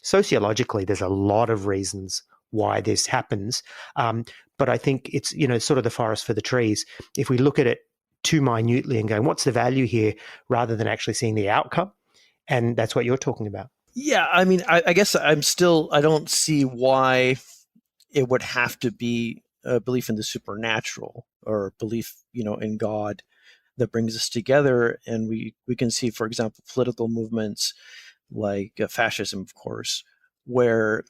A: sociologically, there's a lot of reasons why this happens. But I think it's, sort of the forest for the trees. If we look at it too minutely and going, what's the value here, rather than actually seeing the outcome. And that's what you're talking about.
C: Yeah. I mean, I guess I don't see why it would have to be a belief in the supernatural or belief, in God that brings us together. And we can see, for example, political movements like fascism, of course, where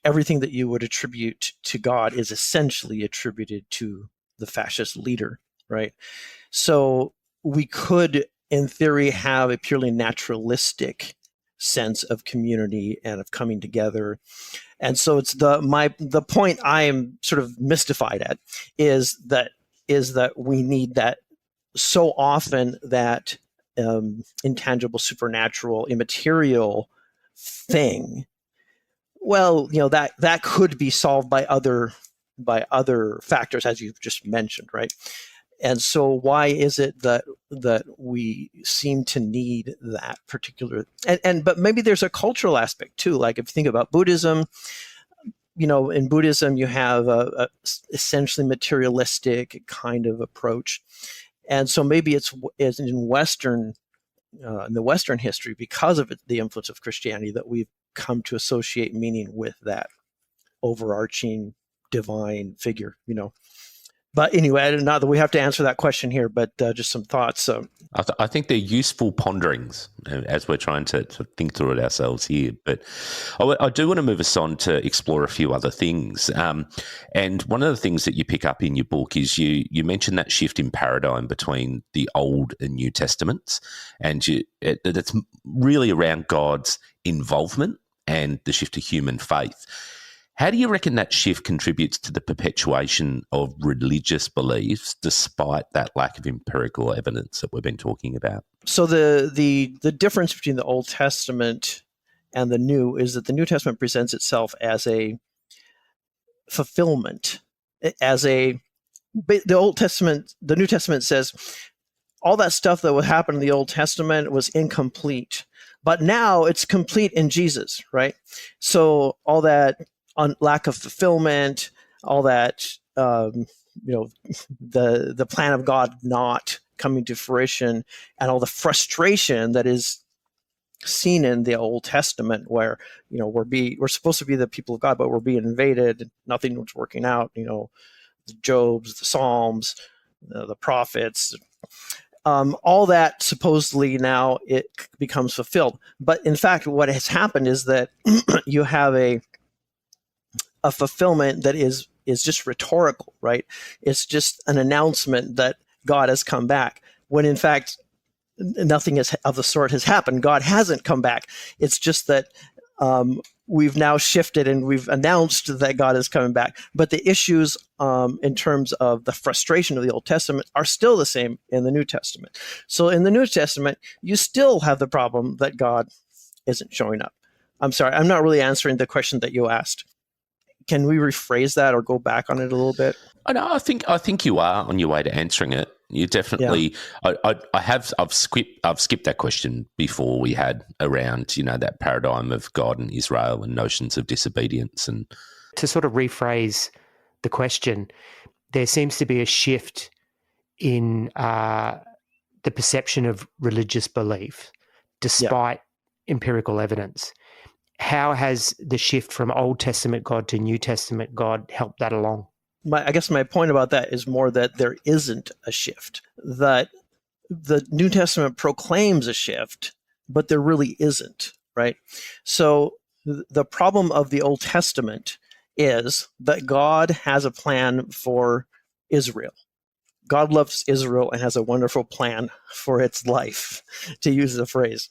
C: everything that you would attribute to God is essentially attributed to the fascist leader, right? So we could, in theory, have a purely naturalistic sense of community and of coming together. And so it's the point I am sort of mystified at is that we need that so often, that intangible, supernatural, immaterial thing. Well, that could be solved by other factors, as you've just mentioned, right? And so why is it that we seem to need that particular but maybe there's a cultural aspect too. Like if you think about Buddhism, in Buddhism you have a essentially materialistic kind of approach. And so maybe it's in the Western history, because of the influence of Christianity, that we've come to associate meaning with that overarching divine figure, But anyway, not that we have to answer that question here, but just some thoughts.
B: I think they're useful ponderings as we're trying to think through it ourselves here. But I do want to move us on to explore a few other things. And one of the things that you pick up in your book is you mentioned that shift in paradigm between the Old and New Testaments. And it's really around God's involvement and the shift to human faith. How do you reckon that shift contributes to the perpetuation of religious beliefs despite that lack of empirical evidence that we've been talking about?
C: So the difference between the Old Testament and the New is that the New Testament presents itself as a fulfillment, the New Testament says all that stuff that would happen in the Old Testament was incomplete. But now it's complete in Jesus, right? So all that lack of fulfillment, all that, the plan of God not coming to fruition, and all the frustration that is seen in the Old Testament, where we're supposed to be the people of God, but we're being invaded, nothing was working out. The Jobs, the Psalms, the prophets, all that supposedly now it becomes fulfilled. But in fact, what has happened is that you have a fulfillment that is just rhetorical, right? It's just an announcement that God has come back, when in fact nothing of the sort has happened. God hasn't come back. It's just that we've now shifted and we've announced that God is coming back. But the issues in terms of the frustration of the Old Testament are still the same in the New Testament. So in the New Testament, you still have the problem that God isn't showing up. I'm sorry, I'm not really answering the question that you asked. Can we rephrase that or go back on it a little bit?
B: I think you are on your way to answering it. You definitely. Yeah. I've skipped that question before we had around that paradigm of God and Israel and notions of disobedience. And
A: to sort of rephrase the question, there seems to be a shift in the perception of religious belief, despite empirical evidence. How has the shift from Old Testament God to New Testament God helped that along?
C: I guess my point about that is more that there isn't a shift, that the New Testament proclaims a shift, but there really isn't, right? So the problem of the Old Testament is that God has a plan for Israel. God loves Israel and has a wonderful plan for its life, to use the phrase.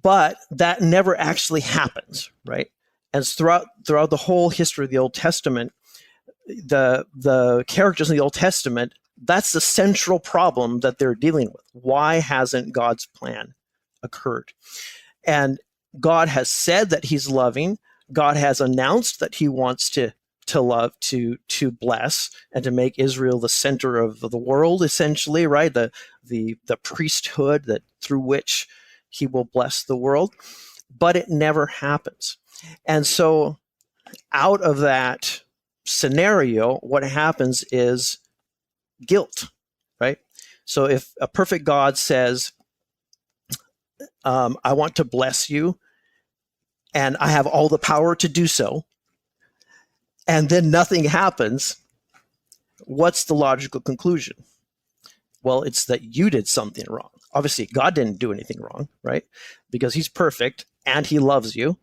C: But that never actually happens, right? And throughout the whole history of the Old Testament, the characters in the Old Testament, that's the central problem that they're dealing with. Why hasn't God's plan occurred? And God has said that he's loving. God has announced that he wants to love, to bless, and to make Israel the center of the world, essentially, right? The priesthood that through which he will bless the world. But it never happens. And so out of that scenario, what happens is guilt, right? So if a perfect God says, I want to bless you, and I have all the power to do so, and then nothing happens, what's the logical conclusion? Well, it's that you did something wrong. Obviously, God didn't do anything wrong, right? Because he's perfect and he loves you.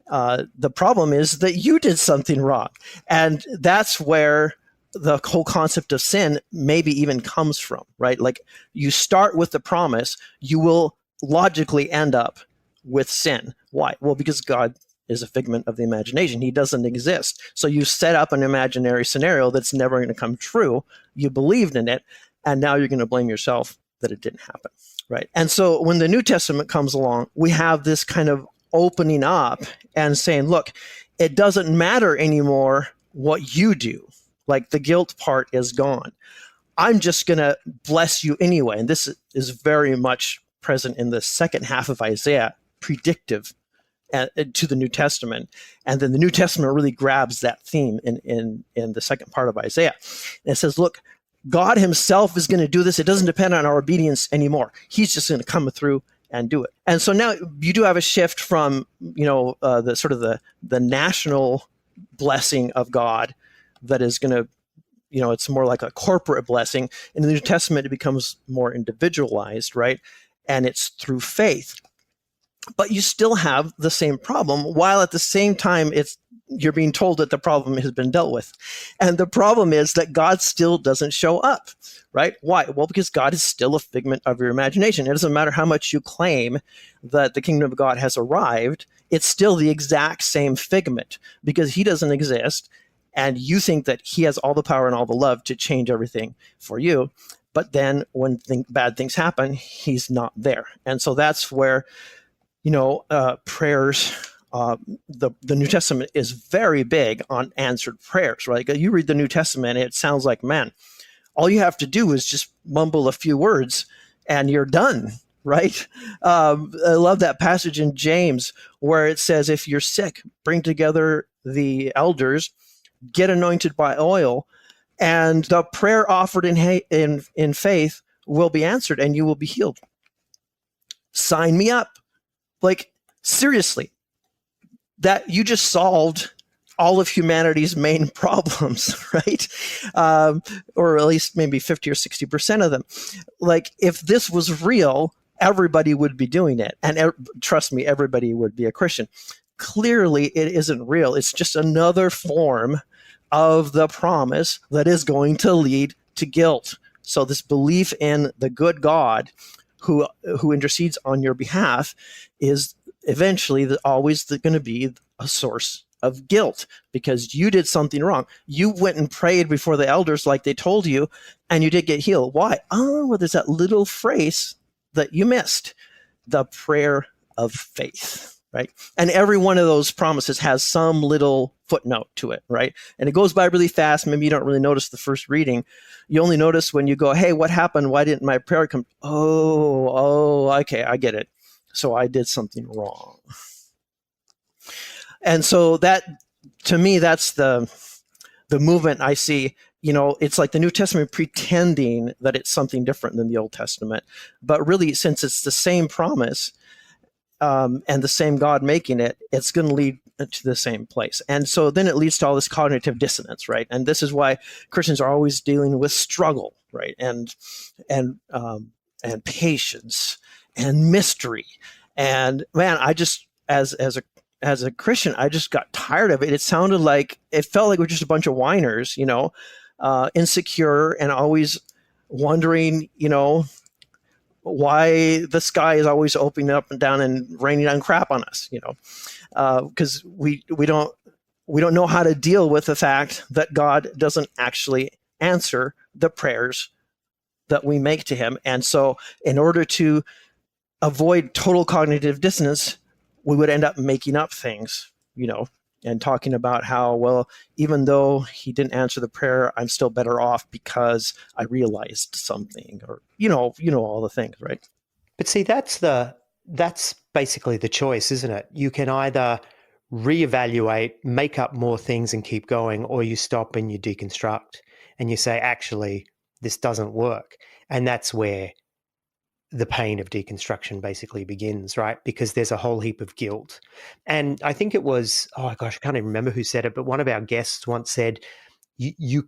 C: The problem is that you did something wrong. And that's where the whole concept of sin maybe even comes from, right? Like, you start with the promise, you will logically end up with sin. Why? Well, because God is a figment of the imagination. He doesn't exist. So you set up an imaginary scenario that's never going to come true. You believed in it, and now you're going to blame yourself that it didn't happen, right? And so when the New Testament comes along, we have this kind of opening up and saying, look, it doesn't matter anymore what you do. Like, the guilt part is gone. I'm just going to bless you anyway. And this is very much present in the second half of Isaiah, predictive to the New Testament. And then the New Testament really grabs that theme in the second part of Isaiah. And it says, look, God himself is going to do this. It doesn't depend on our obedience anymore. He's just going to come through and do it. And so now you do have a shift from, the sort of the national blessing of God that is going to, it's more like a corporate blessing. In the New Testament, it becomes more individualized, right? And it's through faith. But you still have the same problem, while at the same time you're being told that the problem has been dealt with. And the problem is that God still doesn't show up, right? Why? Well, because God is still a figment of your imagination. It doesn't matter how much you claim that the kingdom of God has arrived, it's still the exact same figment, because he doesn't exist, and you think that he has all the power and all the love to change everything for you. But then when bad things happen, he's not there. And so that's where prayers, the New Testament is very big on answered prayers, right? You read the New Testament, it sounds like, man, all you have to do is just mumble a few words and you're done. right? I love that passage in James where it says, if you're sick, bring together the elders, get anointed by oil, and the prayer offered in faith will be answered and you will be healed. Sign me up. Like, seriously, that you just solved all of humanity's main problems, right? Or at least maybe 50 or 60% of them. Like, if this was real, everybody would be doing it. And trust me, everybody would be a Christian. Clearly, it isn't real. It's just another form of the promise that is going to lead to guilt. So this belief in the good God who intercedes on your behalf is eventually always going to be a source of guilt because you did something wrong. You went and prayed before the elders like they told you, and you did get healed. Why? Oh, well, there's that little phrase that you missed, the prayer of faith, right? And every one of those promises has some little footnote to it, right? And it goes by really fast. Maybe you don't really notice the first reading. You only notice when you go, hey, what happened? Why didn't my prayer come? Oh, okay, I get it. So I did something wrong. And so that, to me, that's the movement I see. You know, it's like the New Testament pretending that it's something different than the Old Testament. But really, since it's the same promise and the same God making it, it's going to lead to the same place. And so then it leads to all this cognitive dissonance, right? And this is why Christians are always dealing with struggle, right? And patience and mystery. And man, I just, as a Christian, I just got tired of it. It felt like we're just a bunch of whiners, you know, insecure and always wondering, you know, why the sky is always opening up and down and raining down crap on us, you know, because we don't know how to deal with the fact that God doesn't actually answer the prayers that we make to him. And so in order to avoid total cognitive dissonance, we would end up making up things, you know, and talking about how, well, even though he didn't answer the prayer, I'm still better off because I realized something, or, you know, all the things, right?
A: But see, that's basically the choice, isn't it? You can either reevaluate, make up more things and keep going, or you stop and you deconstruct and you say, actually, this doesn't work. And that's where the pain of deconstruction basically begins, right? Because there's a whole heap of guilt. And I think it was, oh gosh, I can't even remember who said it, but one of our guests once said, you've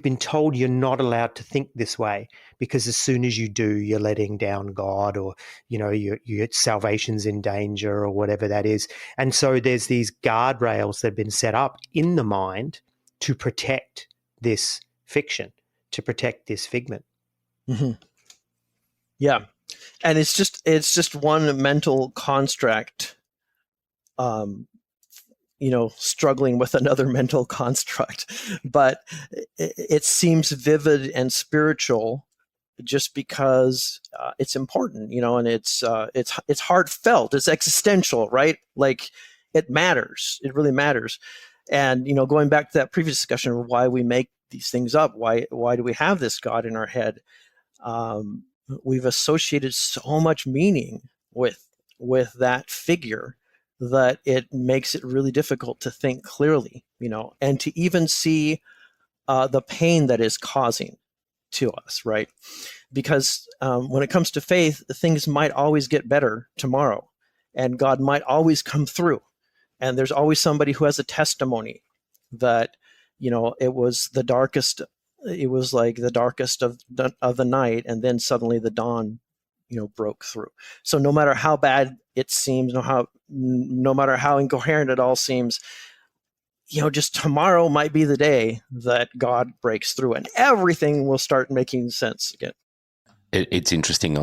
A: been told you're not allowed to think this way because as soon as you do, you're letting down God, or, you know, your salvation's in danger, or whatever that is. And so there's these guardrails that have been set up in the mind to protect this fiction, to protect this figment.
C: Mm-hmm. Yeah. And it's just one mental construct, you know, struggling with another mental construct, but it seems vivid and spiritual just because it's important, you know, and it's heartfelt, it's existential, right? Like, it matters. It really matters. And, you know, going back to that previous discussion of why we make these things up, why do we have this God in our head? We've associated so much meaning with that figure that it makes it really difficult to think clearly, you know, and to even see the pain that is causing to us, right? Because when it comes to faith, things might always get better tomorrow, and God might always come through, and there's always somebody who has a testimony that, you know, it was the darkest. It was like the darkest of the night, and then suddenly the dawn, you know, broke through. So no matter how bad it seems, no matter how incoherent it all seems, you know, just tomorrow might be the day that God breaks through, and everything will start making sense again.
B: It's interesting.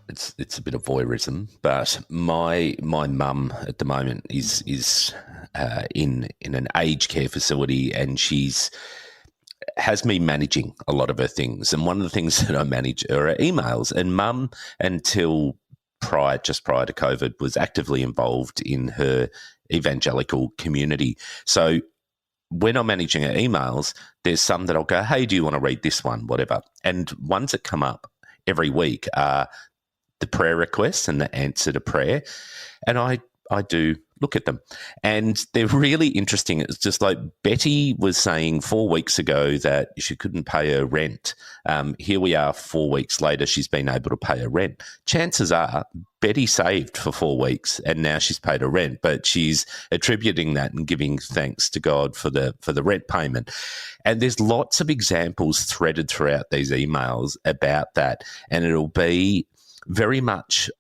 B: It's a bit of voyeurism, but my mum at the moment is in an aged care facility, and has me managing a lot of her things. And one of the things that I manage are her emails. And Mum, until just prior to COVID, was actively involved in her evangelical community. So when I'm managing our emails, there's some that I'll go, hey, do you want to read this one, whatever. And ones that come up every week are the prayer requests and the answer to prayer. And I do look at them. And they're really interesting. It's just like Betty was saying 4 weeks ago that she couldn't pay her rent. Here we are 4 weeks later, she's been able to pay her rent. Chances are Betty saved for 4 weeks and now she's paid her rent, but she's attributing that and giving thanks to God for the rent payment. And there's lots of examples threaded throughout these emails about that. And it'll be very much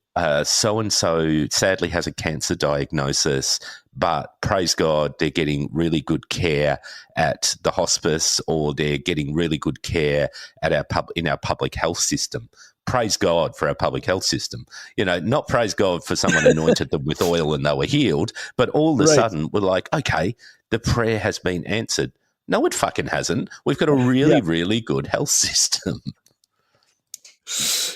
B: so-and-so sadly has a cancer diagnosis, but praise God, they're getting really good care at the hospice, or they're getting really good care at in our public health system. Praise God for our public health system. Not praise God for someone anointed them with oil and they were healed, but all of a sudden we're like, okay, the prayer has been answered. No, it fucking hasn't. We've got a really, really good health system.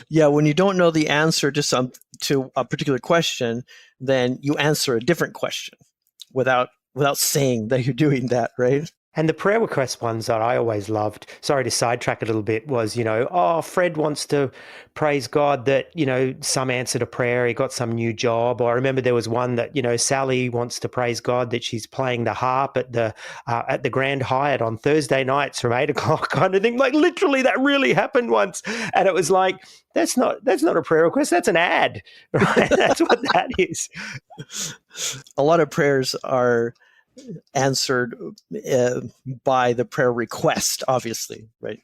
C: Yeah, when you don't know the answer to a particular question, then you answer a different question without saying that you're doing that, right?
A: And the prayer request ones that I always loved, sorry to sidetrack a little bit, was, Fred wants to praise God that, some answer to prayer, he got some new job. Or I remember there was one that, Sally wants to praise God that she's playing the harp at the Grand Hyatt on Thursday nights from 8:00 kind of thing. Like literally that really happened once. And it was like, that's not a prayer request, that's an ad, right? That's what that is.
C: A lot of prayers are answered by the prayer request, obviously, right?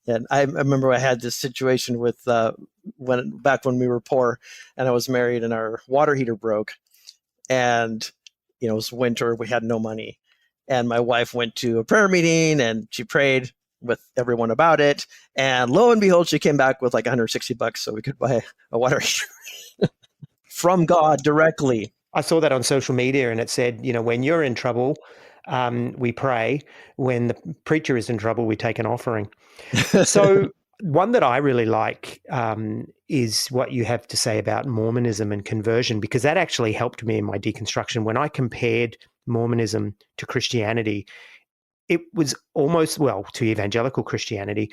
C: And I remember I had this situation with back when we were poor and I was married and our water heater broke, and it was winter, we had no money, and my wife went to a prayer meeting and she prayed with everyone about it, and lo and behold, she came back with like $160 so we could buy a water heater from God directly.
A: I saw that on social media and it said, when you're in trouble, we pray. When the preacher is in trouble, we take an offering. So one that I really like is what you have to say about Mormonism and conversion, because that actually helped me in my deconstruction. When I compared Mormonism to Christianity, it was almost, to evangelical Christianity,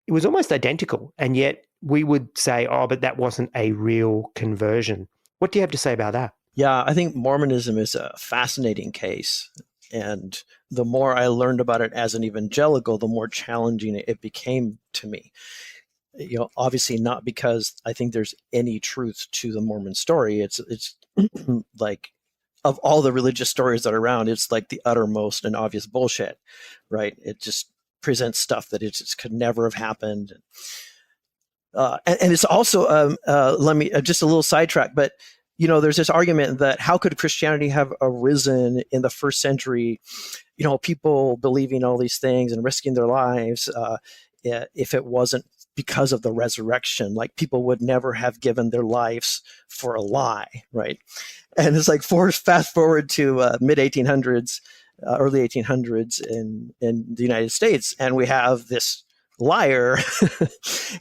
A: it was almost identical. And yet we would say, but that wasn't a real conversion. What do you have to say about that?
C: Yeah, I think Mormonism is a fascinating case. And the more I learned about it as an evangelical, the more challenging it became to me. Obviously not because I think there's any truth to the Mormon story. It's like, of all the religious stories that are around, it's like the uttermost and obvious bullshit, right? It just presents stuff that it just could never have happened. And it's also, let me just a little sidetrack, but there's this argument that how could Christianity have arisen in the first century, people believing all these things and risking their lives, if it wasn't because of the resurrection? Like, people would never have given their lives for a lie, right? And it's like fast forward to mid 1800s, early 1800s in the United States, and we have this liar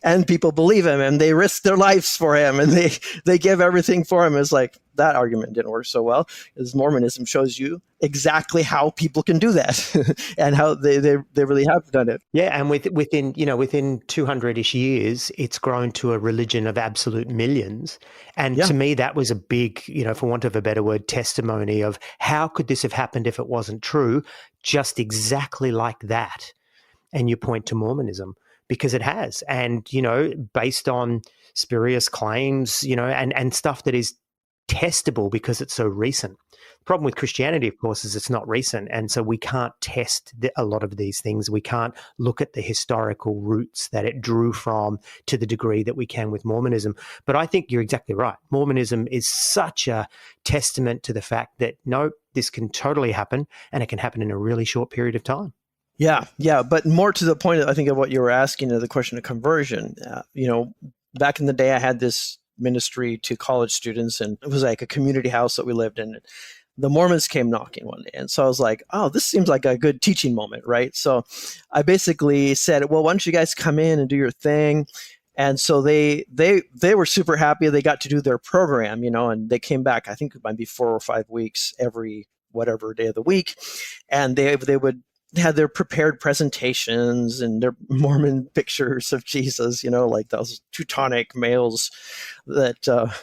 C: and people believe him and they risk their lives for him and they give everything for him. It's like, that argument didn't work so well, as Mormonism shows you exactly how people can do that and how they really have done it.
A: Yeah, and within 200-ish years, it's grown to a religion of absolute millions. And to me, that was a big, for want of a better word, testimony of how could this have happened if it wasn't true, just exactly like that. And you point to Mormonism because it has. And, based on spurious claims, and stuff that is testable because it's so recent. The problem with Christianity, of course, is it's not recent. And so we can't test a lot of these things. We can't look at the historical roots that it drew from to the degree that we can with Mormonism. But I think you're exactly right. Mormonism is such a testament to the fact that, no, this can totally happen, and it can happen in a really short period of time.
C: Yeah. But more to the point, I think, of what you were asking, the question of conversion. Back in the day, I had this ministry to college students, and it was like a community house that we lived in. The Mormons came knocking one day. And so I was like, oh, this seems like a good teaching moment, right? So I basically said, well, why don't you guys come in and do your thing? And so they were super happy. They got to do their program, and they came back, I think it might be 4 or 5 weeks every whatever day of the week, and they would have their prepared presentations and their Mormon pictures of Jesus, like those Teutonic males that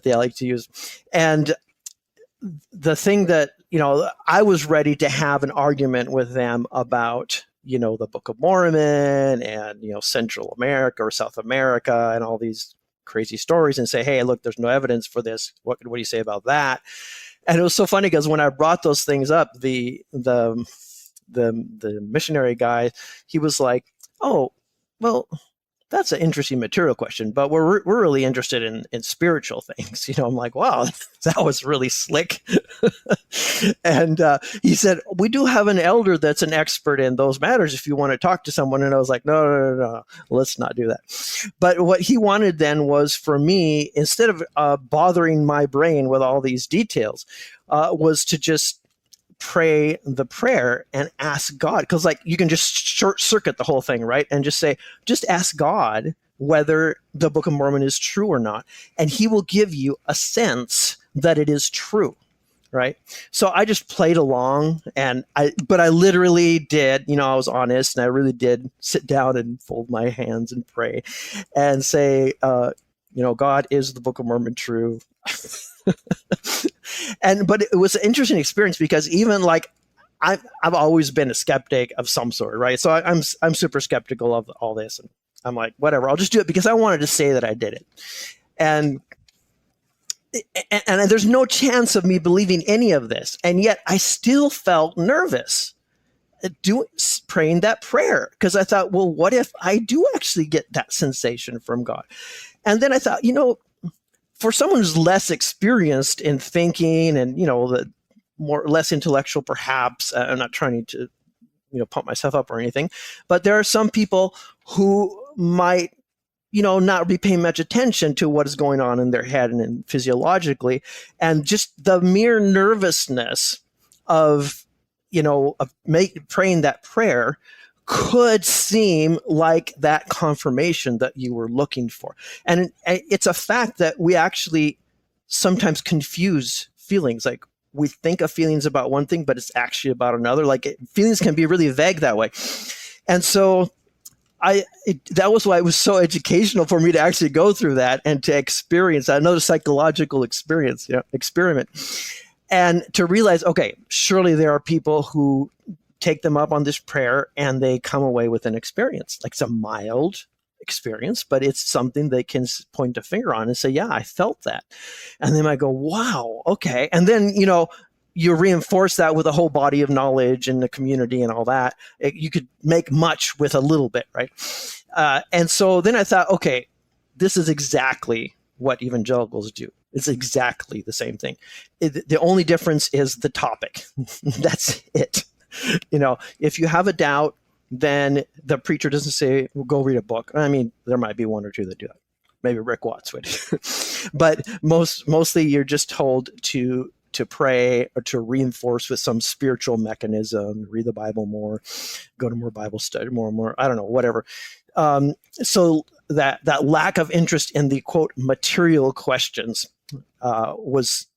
C: they like to use. And the thing that, I was ready to have an argument with them about, the Book of Mormon and, Central America or South America and all these crazy stories, and say, hey, look, there's no evidence for this. What do you say about that? And it was so funny because when I brought those things up, the missionary guy, he was like, oh, well, that's an interesting material question, but we're really interested in spiritual things. I'm like, wow, that was really slick. And he said, we do have an elder that's an expert in those matters if you want to talk to someone. And I was like, no, let's not do that. But what he wanted then was for me, instead of bothering my brain with all these details, was to just pray the prayer and ask God, because you can just short circuit the whole thing, right? And just ask God whether the Book of Mormon is true or not, and he will give you a sense that it is true, right? So I just played along, but I literally did, I was honest, and I really did sit down and fold my hands and pray and say, God, is the Book of Mormon true? But it was an interesting experience because even I've always been a skeptic of some sort, right? So I'm super skeptical of all this, and I'm like, whatever, I'll just do it because I wanted to say that I did it, and there's no chance of me believing any of this, and yet I still felt nervous praying that prayer because I thought, well, what if I do actually get that sensation from God? And then I thought, for someone who's less experienced in thinking and, the less intellectual, perhaps, I'm not trying to, pump myself up or anything, but there are some people who might, not be paying much attention to what is going on in their head and physiologically. And just the mere nervousness of, praying that prayer could seem like that confirmation that you were looking for. And it's a fact that we actually sometimes confuse feelings. Like we think of feelings about one thing, but it's actually about another. Feelings can be really vague that way. And so that was why it was so educational for me to actually go through that and to experience another psychological experiment. And to realize, okay, surely there are people who take them up on this prayer and they come away with an experience. It's a mild experience, but it's something they can point a finger on and say, yeah, I felt that. And they might go, wow, okay. And then, you reinforce that with a whole body of knowledge and the community and all that. You could make much with a little bit, right? And so then I thought, okay, this is exactly what evangelicals do. It's exactly the same thing. The only difference is the topic. That's it. If you have a doubt, then the preacher doesn't say, well, go read a book. I mean, there might be one or two that do that. Maybe Rick Watts would. But mostly you're just told to pray or to reinforce with some spiritual mechanism, read the Bible more, go to more Bible study, more and more, I don't know, whatever. So that lack of interest in the, quote, material questions was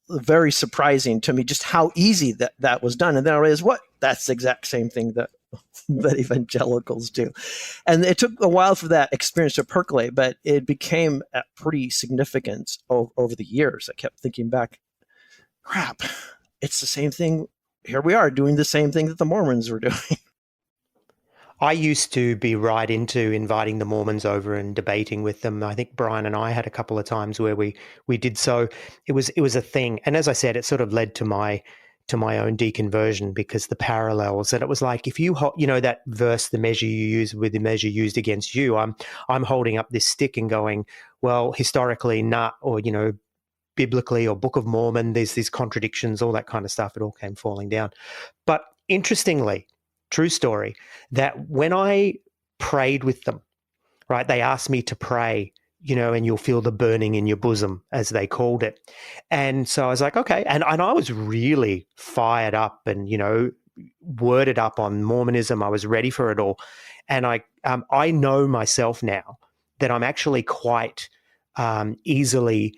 C: very surprising to me, just how easy that was done. And then I realized, that's the exact same thing that evangelicals do. And it took a while for that experience to percolate, but it became pretty significant over the years. I kept thinking back, crap, it's the same thing. Here we are doing the same thing that the Mormons were doing.
A: I used to be right into inviting the Mormons over and debating with them. I think Brian and I had a couple of times where we did so. It was a thing. And as I said, it sort of led to my own deconversion because the parallels. And it was like, if that verse, the measure you use with the measure used against you, I'm holding up this stick and going, well, historically, not, or, biblically or Book of Mormon, there's these contradictions, all that kind of stuff. It all came falling down. But interestingly, true story, that when I prayed with them, right, they asked me to pray, and you'll feel the burning in your bosom, as they called it. And so I was like, okay. And I was really fired up and, worded up on Mormonism. I was ready for it all. And I know myself now that I'm actually quite easily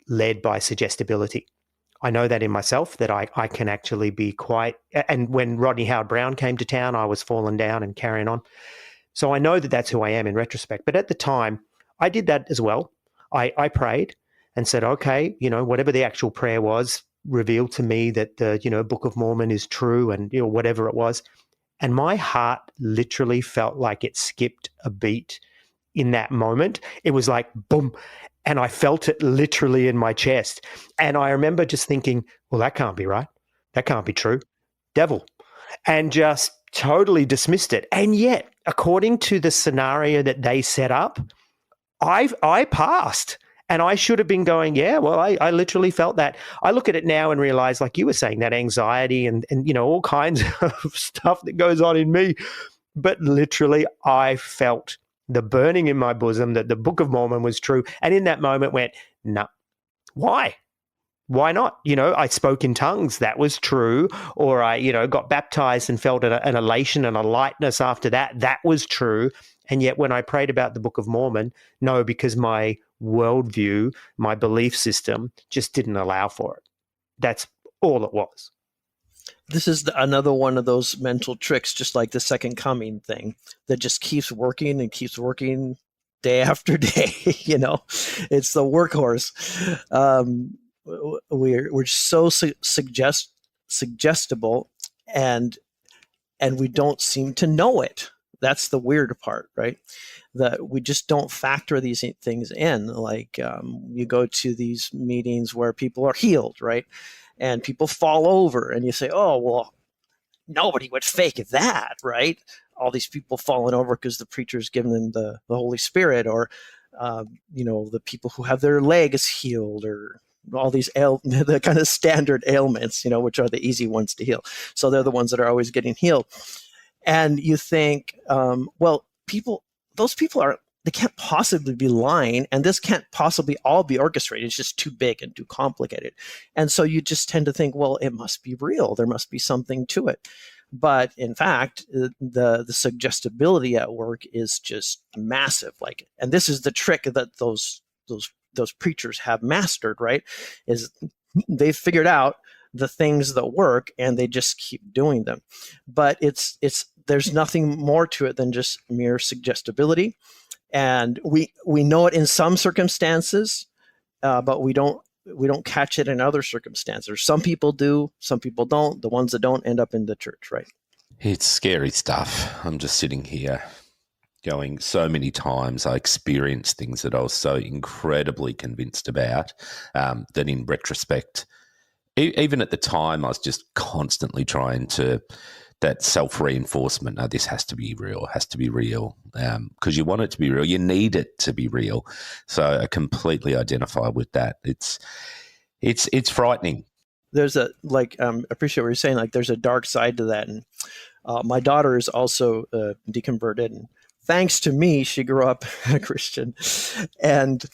A: led by suggestibility. I know that in myself, that I can actually be quite, and when Rodney Howard-Browne came to town, I was falling down and carrying on. So I know that that's who I am in retrospect. But at the time, I did that as well. I prayed and said, okay, whatever the actual prayer was, revealed to me that the, Book of Mormon is true, and, whatever it was. And my heart literally felt like it skipped a beat in that moment. It was like, boom. And I felt it literally in my chest. And I remember just thinking, well, that can't be right. That can't be true. Devil. And just totally dismissed it. And yet, according to the scenario that they set up, I passed. And I should have been going, yeah, well, I literally felt that. I look at it now and realize, like you were saying, that anxiety and all kinds of stuff that goes on in me. But literally, I felt the burning in my bosom that the Book of Mormon was true. And in that moment went, no, why? Why not? I spoke in tongues. That was true. Or I, got baptized and felt an elation and a lightness after that. That was true. And yet when I prayed about the Book of Mormon, no, because my worldview, my belief system just didn't allow for it. That's all it was.
C: This is another one of those mental tricks, just like the second coming thing, that just keeps working and keeps working day after day. It's the workhorse. We're so suggestible, and we don't seem to know it. That's the weird part, right? That we just don't factor these things in. Like you go to these meetings where people are healed, right? And people fall over, and you say, oh, well, nobody would fake that, right? All these people falling over because the preacher's given them the Holy Spirit, or, the people who have their legs healed, or all these the kind of standard ailments, which are the easy ones to heal. So they're the ones that are always getting healed. And you think, well, those people they can't possibly be lying, and this can't possibly all be orchestrated. It's just too big and too complicated. And so you just tend to think, well, it must be real. There must be something to it. But in fact, the suggestibility at work is just massive. And this is the trick that those preachers have mastered, right? Is they've figured out the things that work, and they just keep doing them. But there's nothing more to it than just mere suggestibility. And we know it in some circumstances, but we don't catch it in other circumstances. Some people do, some people don't. The ones that don't end up in the church, right?
B: It's scary stuff. I'm just sitting here going, so many times I experienced things that I was so incredibly convinced about that in retrospect, even at the time, I was just constantly trying to, that self-reinforcement, this has to be real, because you want it to be real. You need it to be real. So I completely identify with that. It's frightening.
C: There's I appreciate what you're saying. Like, there's a dark side to that. And my daughter is also deconverted. And thanks to me, she grew up a Christian. And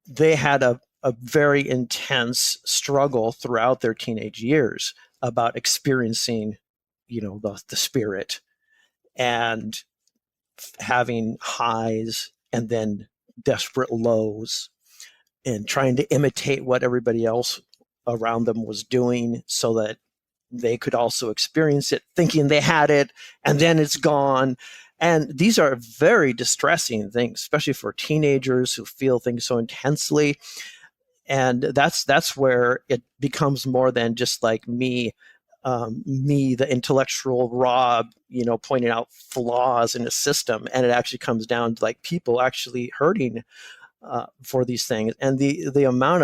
C: they had a very intense struggle throughout their teenage years about experiencing the Spirit, and having highs and then desperate lows, and trying to imitate what everybody else around them was doing so that they could also experience it, thinking they had it, and then it's gone. And these are very distressing things, especially for teenagers who feel things so intensely. And that's where it becomes more than just like me, the intellectual Rob, pointing out flaws in the system. And it actually comes down to like people actually hurting for these things, and the amount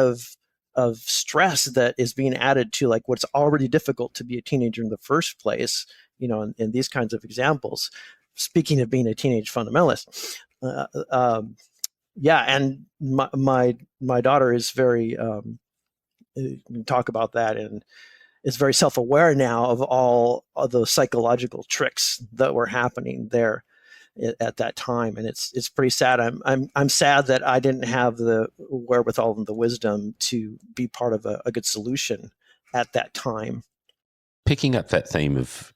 C: of stress that is being added to like what's already difficult to be a teenager in the first place. In these kinds of examples. Speaking of being a teenage fundamentalist, and my daughter is very talk about that, and is very self-aware now of all of the psychological tricks that were happening there at that time. And it's pretty sad. I'm sad that I didn't have the wherewithal and the wisdom to be part of a good solution at that time.
B: Picking up that theme of,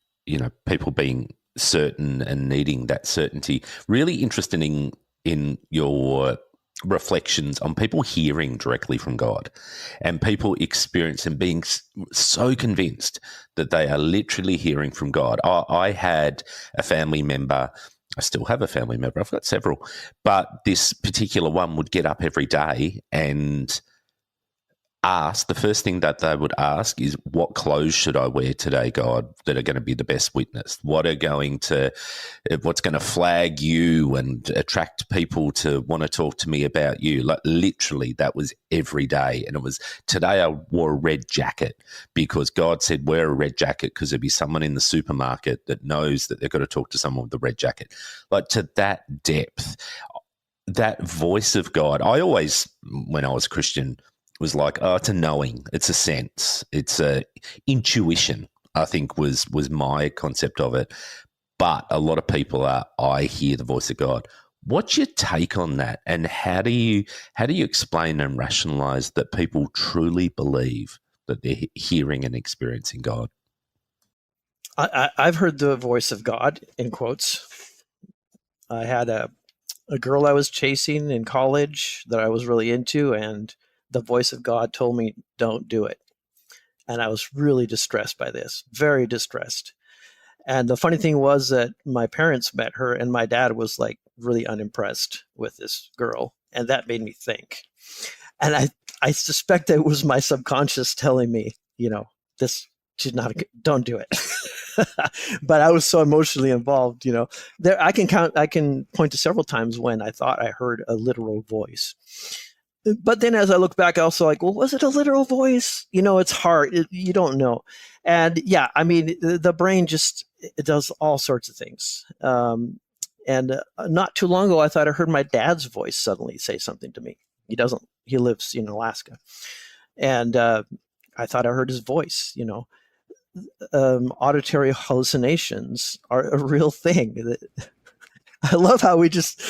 B: people being certain and needing that certainty, really interested in your reflections on people hearing directly from God and people experiencing being so convinced that they are literally hearing from God. I had a family member, I still have a family member, I've got several, but this particular one would get up every day and the first thing that they would ask is, what clothes should I wear today, God, that are going to be the best witness? What's going to flag you and attract people to want to talk to me about you? Like literally that was every day. And it was, today I wore a red jacket because God said wear a red jacket because there'll be someone in the supermarket that knows that they've got to talk to someone with a red jacket. Like to that depth, that voice of God. I always, when I was a Christian, was like, oh, it's a knowing, it's a sense, it's a intuition, I think was my concept of it. But a lot of people are, I hear the voice of God. What's your take on that? And how do you explain and rationalize that people truly believe that they're hearing and experiencing God?
C: I've heard the voice of God, in quotes. I had a girl I was chasing in college that I was really into, and the voice of God told me, don't do it. And I was really distressed by this, very distressed. And the funny thing was that my parents met her, and my dad was like really unimpressed with this girl. And that made me think. And I suspect that it was my subconscious telling me, this, she's not, don't do it. But I was so emotionally involved, there, I can point to several times when I thought I heard a literal voice. But then as I look back, I also like, well, was it a literal voice? It's hard. You don't know. And yeah, I mean, the brain it does all sorts of things. And not too long ago, I thought I heard my dad's voice suddenly say something to me. He lives in Alaska. And I thought I heard his voice, auditory hallucinations are a real thing. I love how we just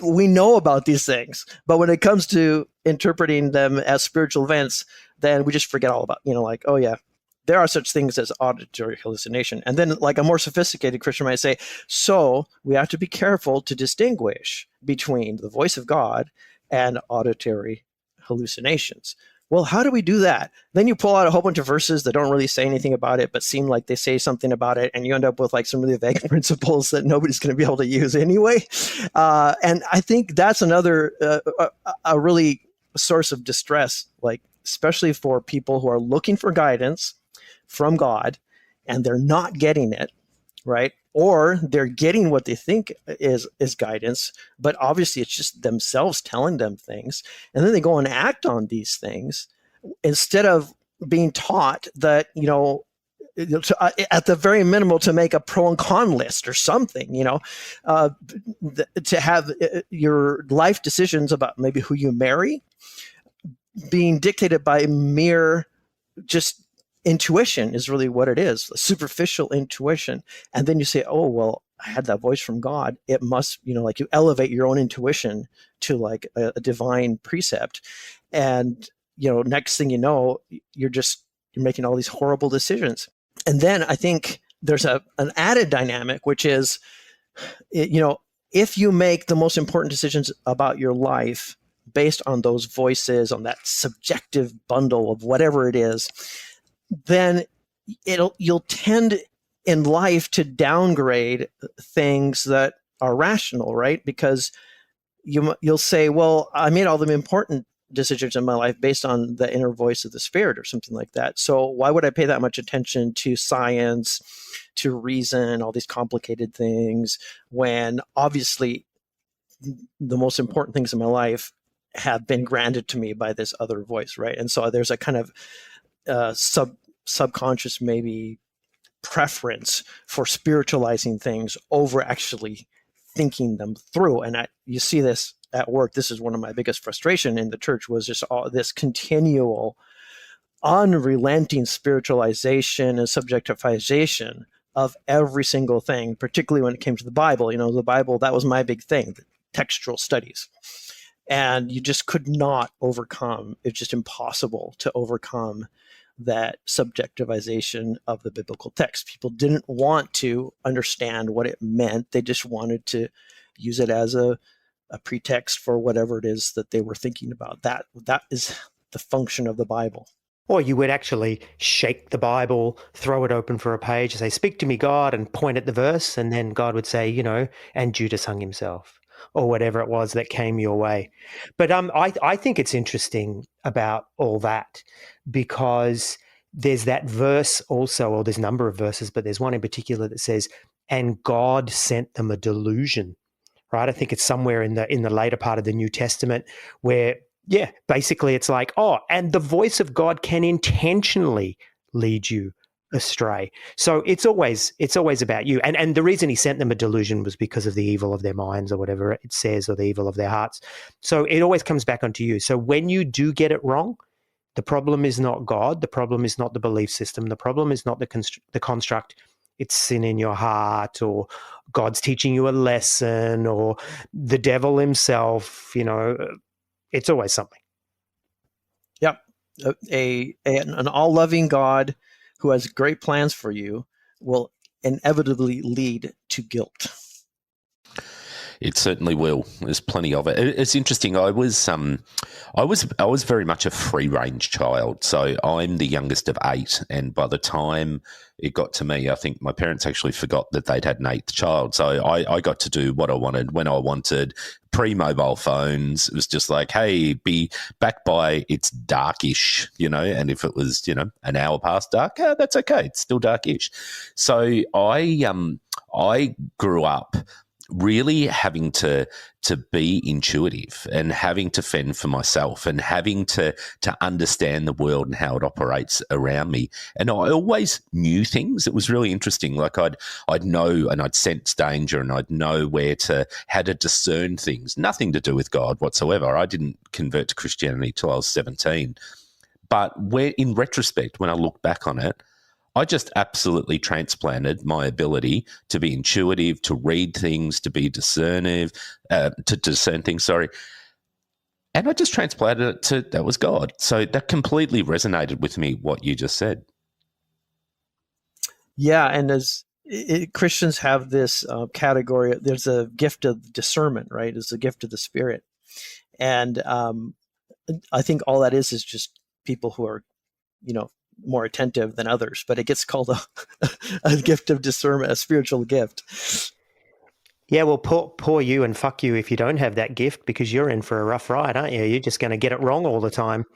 C: we know about these things, but when it comes to interpreting them as spiritual events, then we just forget all about, oh yeah, there are such things as auditory hallucination. And then a more sophisticated Christian might say, so we have to be careful to distinguish between the voice of God and auditory hallucinations. Well, how do we do that? Then you pull out a whole bunch of verses that don't really say anything about it, but seem like they say something about it. And you end up with some really vague principles that nobody's going to be able to use anyway. And I think that's another, a really source of distress, especially for people who are looking for guidance from God and they're not getting it, right? Or they're getting what they think is guidance, but obviously it's just themselves telling them things. And then they go and act on these things instead of being taught that, at the very minimal to make a pro and con list or something, to have your life decisions about maybe who you marry being dictated by mere just intuition is really what it is, superficial intuition. And then you say, oh, well, I had that voice from God. It must, you elevate your own intuition to a divine precept. And, next thing you know, you're making all these horrible decisions. And then I think there's an added dynamic, which is, if you make the most important decisions about your life based on those voices, on that subjective bundle of whatever it is, then you'll tend in life to downgrade things that are rational, right? Because you'll say, well, I made all the important decisions in my life based on the inner voice of the Spirit or something like that. So why would I pay that much attention to science, to reason, all these complicated things, when obviously the most important things in my life have been granted to me by this other voice, right? And so there's a kind of subconscious maybe preference for spiritualizing things over actually thinking them through. And you see this at work. This is one of my biggest frustration in the church, was just all this continual unrelenting spiritualization and subjectification of every single thing, particularly when it came to the Bible. The Bible, that was my big thing, the textual studies. And you just could not overcome, it's just impossible to overcome that subjectivization of the biblical text. People didn't want to understand what it meant. They just wanted to use it as a a pretext for whatever it is that they were thinking about. That is the function of the Bible.
A: Or you would actually shake the Bible, throw it open for a page, and say, "Speak to me, God," and point at the verse, and then God would say, "And Judas hung himself," or whatever it was that came your way. But I think it's interesting about all that, because there's that verse also, or there's a number of verses, but there's one in particular that says, "And God sent them a delusion." Right? I think it's somewhere in the later part of the New Testament where, yeah, basically it's like, and the voice of God can intentionally lead you astray. So it's always about you. And the reason he sent them a delusion was because of the evil of their minds, or whatever it says, or the evil of their hearts. So it always comes back onto you. So when you do get it wrong, the problem is not God. The problem is not the belief system. The problem is not the construct. It's sin in your heart, or God's teaching you a lesson, or the devil himself. It's always something.
C: Yep. An all-loving God who has great plans for you will inevitably lead to guilt.
B: It certainly will. There's plenty of it. It's interesting. I was very much a free range child. So I'm the youngest of 8, and by the time it got to me, I think my parents actually forgot that they'd had an 8th child. So I got to do what I wanted when I wanted. Pre-mobile phones, it was just like, hey, be back by it's darkish, and if it was, an hour past dark, that's okay. It's still darkish. So I grew up really having to be intuitive, and having to fend for myself, and having to understand the world and how it operates around me. And I always knew things. It was really interesting. Like I'd know, and I'd sense danger, and I'd know how to discern things. Nothing to do with God whatsoever. I didn't convert to Christianity till I was 17. But in retrospect, when I look back on it, I just absolutely transplanted my ability to be intuitive, to read things, to be discernive, to discern things, sorry. And I just transplanted it to that was God. So that completely resonated with me, what you just said.
C: Yeah, and Christians have this category, there's a gift of discernment, right? It's a gift of the Spirit. And I think all that is just people who are, more attentive than others, but it gets called a gift of discernment, a spiritual gift.
A: Yeah, well, poor you, and fuck you if you don't have that gift, because you're in for a rough ride, aren't you? You're just going to get it wrong all the time.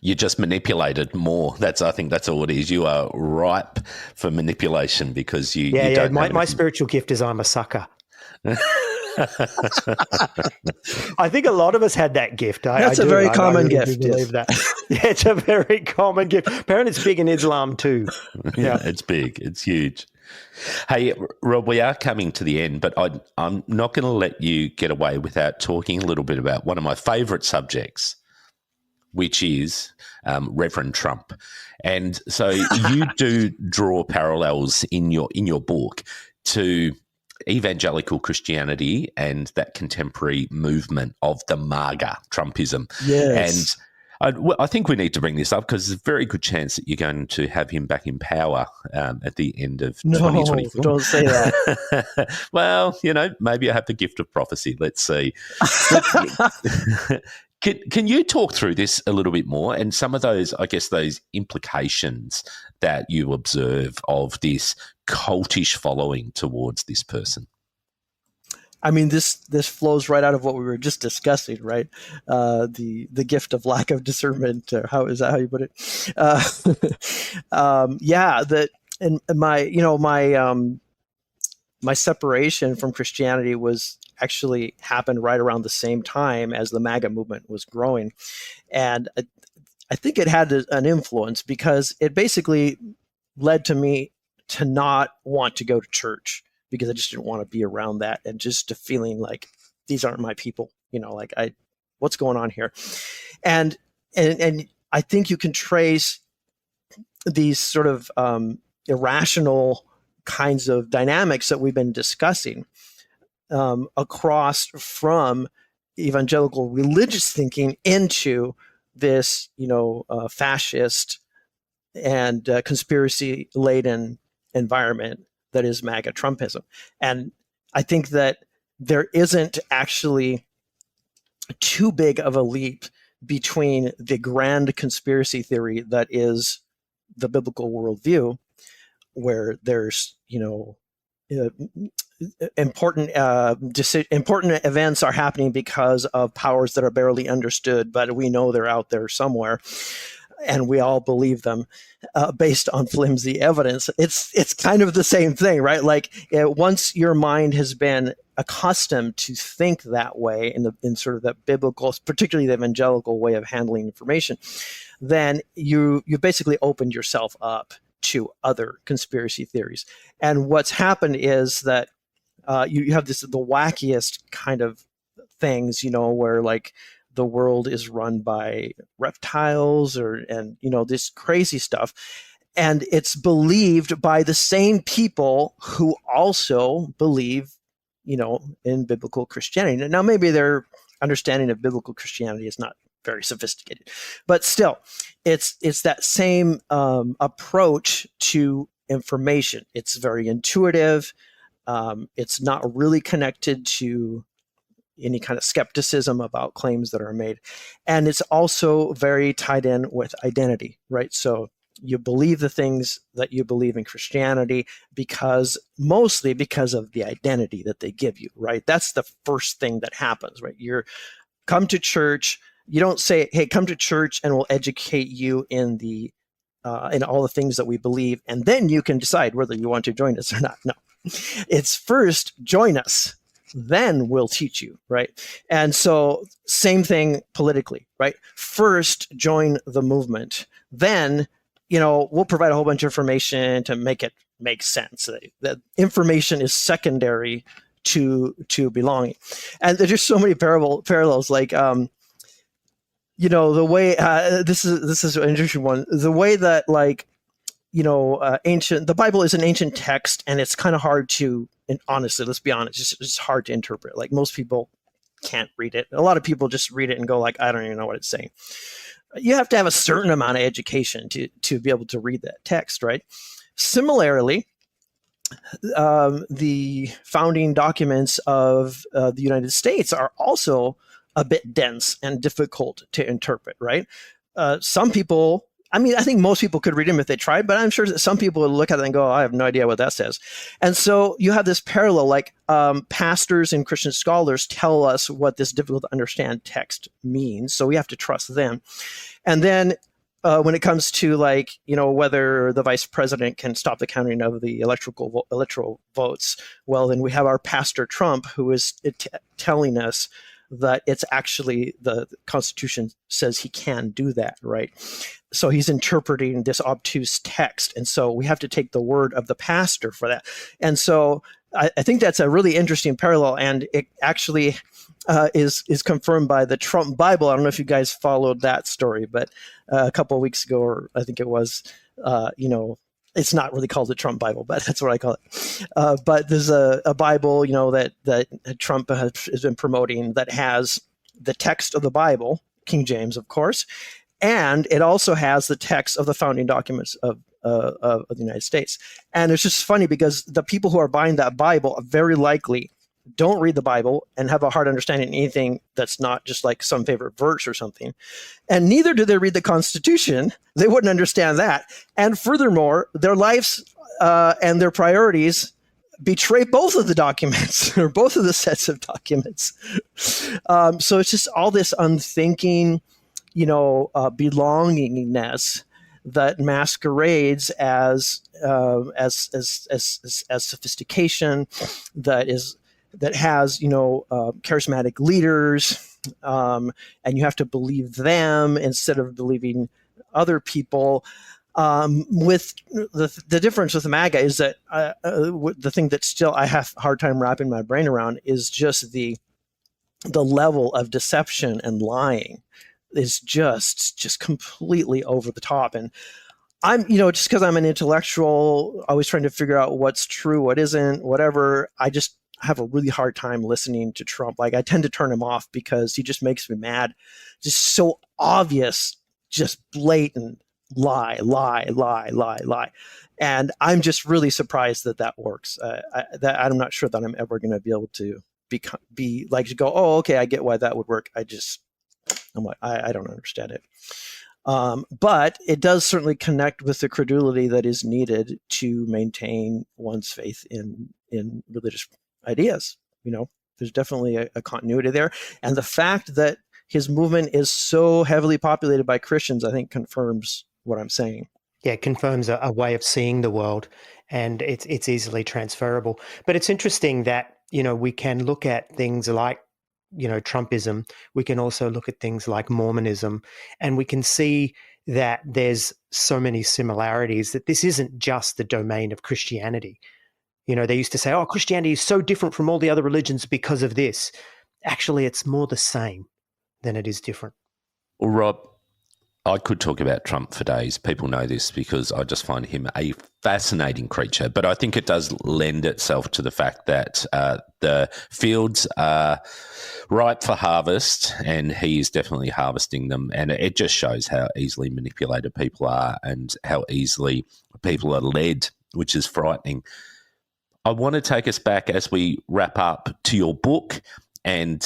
B: You're just manipulated more. I think that's all it is. You are ripe for manipulation because you.
A: Yeah,
B: you don't
A: my spiritual gift is I'm a sucker. I think a lot of us had that gift.
C: That's a very common gift.
A: I believe that. Yeah, it's a very common gift. Apparently, it's big in Islam too.
B: Yeah, it's big. It's huge. Hey, Rob, we are coming to the end, but I'm not going to let you get away without talking a little bit about one of my favourite subjects, which is Reverend Trump. And so you do draw parallels in your book to evangelical Christianity and that contemporary movement of the MAGA Trumpism.
C: Yes.
B: And I think we need to bring this up because there's a very good chance that you're going to have him back in power at the end of 2024.
C: Don't say that.
B: Well, maybe I have the gift of prophecy. Let's see. Can you talk through this a little bit more and some of those, I guess, those implications that you observe of this cultish following towards this person?
C: I mean, this flows right out of what we were just discussing, right? The gift of lack of discernment, or how is that how you put it? My separation from Christianity actually happened right around the same time as the MAGA movement was growing, and I think it had an influence because it basically led to me to not want to go to church, because I just didn't want to be around that, and just a feeling like these aren't my people, what's going on here? And I think you can trace these sort of irrational kinds of dynamics that we've been discussing across from evangelical religious thinking into this, fascist and conspiracy-laden environment that is MAGA Trumpism. And I think that there isn't actually too big of a leap between the grand conspiracy theory that is the biblical worldview, where there's, important events are happening because of powers that are barely understood, but we know they're out there somewhere, and we all believe them based on flimsy evidence. It's kind of the same thing, right? Like once your mind has been accustomed to think that way in sort of the biblical, particularly the evangelical way of handling information, then you basically opened yourself up to other conspiracy theories. And what's happened is that you have the wackiest kind of things, where like the world is run by reptiles and this crazy stuff. And it's believed by the same people who also believe, in biblical Christianity. Now, maybe their understanding of biblical Christianity is not very sophisticated, but still, it's that same approach to information. It's very intuitive. It's not really connected to any kind of skepticism about claims that are made. And it's also very tied in with identity, right? So you believe the things that you believe in Christianity mostly because of the identity that they give you, right? That's the first thing that happens, right? You're come to church. You don't say, hey, come to church and we'll educate you in all the things that we believe, and then you can decide whether you want to join us or not. No, it's first join us, then we'll teach you, right? And so same thing politically, right? First join the movement, then we'll provide a whole bunch of information to make it make sense. That information is secondary to belonging. And there's just so many parallels, like the way this is an interesting one, the way that the Bible is an ancient text, and it's kind of hard to, and honestly, let's be honest, it's hard to interpret. Like most people can't read it. A lot of people just read it and go like, I don't even know what it's saying. You have to have a certain amount of education to be able to read that text, right? Similarly, the founding documents of the United States are also a bit dense and difficult to interpret, right? Some people, I think most people could read them if they tried, but I'm sure that some people would look at it and go, I have no idea what that says. And so you have this parallel, like pastors and Christian scholars tell us what this difficult to understand text means, so we have to trust them. And then when it comes to whether the vice president can stop the counting of the electoral votes, well, then we have our pastor Trump, who is telling us that it's actually the Constitution says he can do that, right? So he's interpreting this obtuse text. And so we have to take the word of the pastor for that. And so I think that's a really interesting parallel. And it actually is confirmed by the Trump Bible. I don't know if you guys followed that story, but a couple of weeks ago, or I think it was, it's not really called the Trump Bible, but that's what I call it. But there's a Bible, that Trump has been promoting that has the text of the Bible, King James, of course, and it also has the text of the founding documents of the United States. And it's just funny because the people who are buying that Bible very likely don't read the Bible and have a hard understanding of anything that's not just like some favorite verse or something. And neither do they read the Constitution. They wouldn't understand that. And furthermore, their lives and their priorities betray both of the documents or both of the sets of documents. So it's just all this unthinking, belongingness that masquerades as sophistication, that has charismatic leaders, and you have to believe them instead of believing other people. With the difference with MAGA is that the thing that still I have a hard time wrapping my brain around is just the level of deception and lying is just completely over the top. And I'm, just because I'm an intellectual, always trying to figure out what's true, what isn't, whatever, I just have a really hard time listening to Trump. Like I tend to turn him off because he just makes me mad. Just so obvious, just blatant lie. And I'm just really surprised that works. I'm not sure that I'm ever going to be able to be like to go, oh, okay, I get why that would work. I'm like, I don't understand it. But it does certainly connect with the credulity that is needed to maintain one's faith in religious ideas. There's definitely a continuity there. And the fact that his movement is so heavily populated by Christians, I think, confirms what I'm saying.
A: Yeah, it confirms a way of seeing the world, and it's easily transferable. But it's interesting that, we can look at things like, Trumpism. We can also look at things like Mormonism, and we can see that there's so many similarities, that this isn't just the domain of Christianity. They used to say, oh, Christianity is so different from all the other religions because of this. Actually, it's more the same than it is different.
B: Well, Rob, I could talk about Trump for days. People know this because I just find him a fascinating creature. But I think it does lend itself to the fact that the fields are ripe for harvest, and he is definitely harvesting them. And it just shows how easily manipulated people are and how easily people are led, which is frightening. I want to take us back as we wrap up to your book and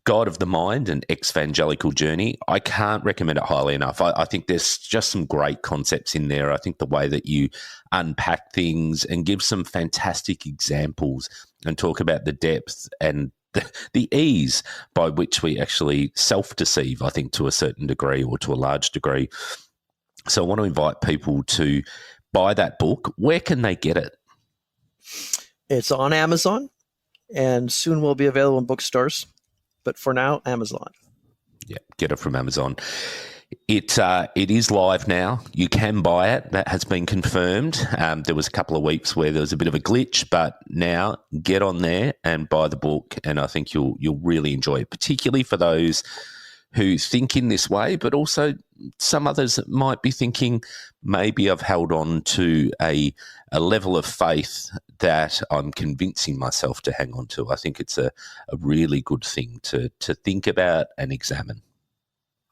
B: God of the Mind, an eXvangelical journey. I can't recommend it highly enough. I think there's just some great concepts in there. I think the way that you unpack things and give some fantastic examples and talk about the depth and the ease by which we actually self-deceive, I think, to a certain degree or to a large degree. So I want to invite people to buy that book. Where can they get it?
C: It's on Amazon, and soon will be available in bookstores. But for now, Amazon.
B: Yeah, get it from Amazon. It is live now. You can buy it. That has been confirmed. There was a couple of weeks where there was a bit of a glitch, but now get on there and buy the book, and I think you'll really enjoy it, particularly for those who think in this way, but also some others that might be thinking, maybe I've held on to a level of faith that I'm convincing myself to hang on to. I think it's a really good thing to think about and examine.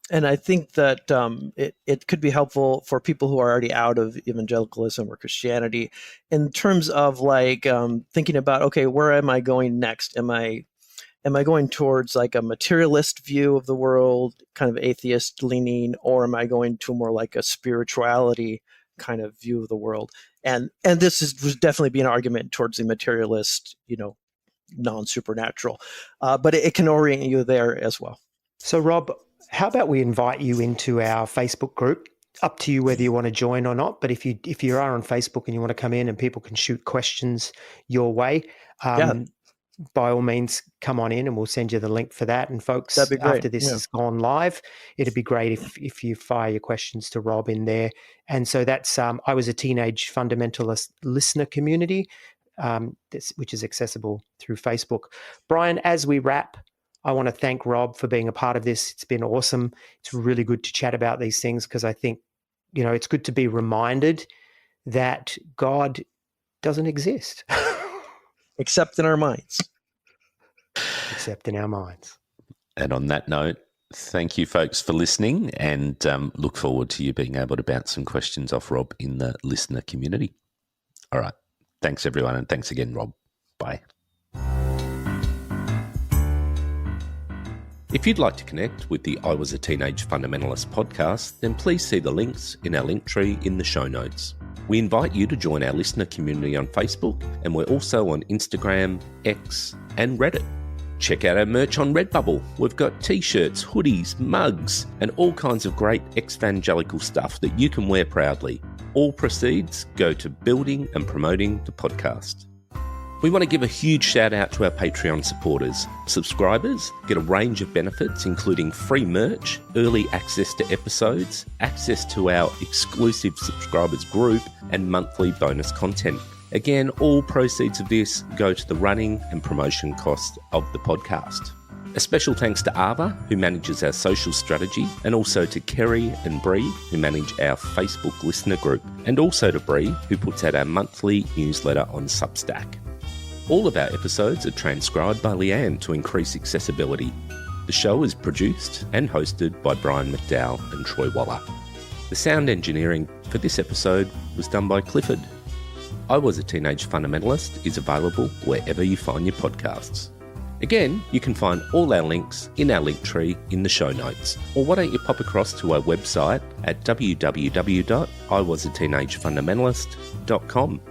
C: And I think that it could be helpful for people who are already out of evangelicalism or Christianity in terms of thinking about, okay, where am I going next? Am I going towards like a materialist view of the world, kind of atheist leaning, or am I going to more like a spirituality kind of view of the world? And this would definitely be an argument towards the materialist, non-supernatural, but it can orient you there as well.
A: So, Rob, how about we invite you into our Facebook group? Up to you whether you want to join or not. But if you are on Facebook and you want to come in and people can shoot questions your way, by all means, come on in and we'll send you the link for that. And folks, after this has gone live, it'd be great if you fire your questions to Rob in there. And so that's I Was a Teenage Fundamentalist listener community, which is accessible through Facebook. Brian, as we wrap, I want to thank Rob for being a part of this. It's been awesome. It's really good to chat about these things because I think, it's good to be reminded that God doesn't exist.
C: Except in our minds.
A: Except in our minds.
B: And on that note, thank you, folks, for listening, and look forward to you being able to bounce some questions off Rob in the listener community. All right. Thanks, everyone, and thanks again, Rob. Bye. If you'd like to connect with the I Was a Teenage Fundamentalist podcast, then please see the links in our link tree in the show notes. We invite you to join our listener community on Facebook, and we're also on Instagram, X, and Reddit. Check out our merch on Redbubble. We've got t-shirts, hoodies, mugs, and all kinds of great eXvangelical stuff that you can wear proudly. All proceeds go to building and promoting the podcast. We want to give a huge shout out to our Patreon supporters. Subscribers get a range of benefits, including free merch, early access to episodes, access to our exclusive subscribers group, and monthly bonus content. Again, all proceeds of this go to the running and promotion costs of the podcast. A special thanks to Ava, who manages our social strategy, and also to Kerry and Bree, who manage our Facebook listener group, and also to Bree, who puts out our monthly newsletter on Substack. All of our episodes are transcribed by Leanne to increase accessibility. The show is produced and hosted by Brian McDowell and Troy Waller. The sound engineering for this episode was done by Clifford. I Was a Teenage Fundamentalist is available wherever you find your podcasts. Again, you can find all our links in our link tree in the show notes, or why don't you pop across to our website at www.iwasateenagefundamentalist.com.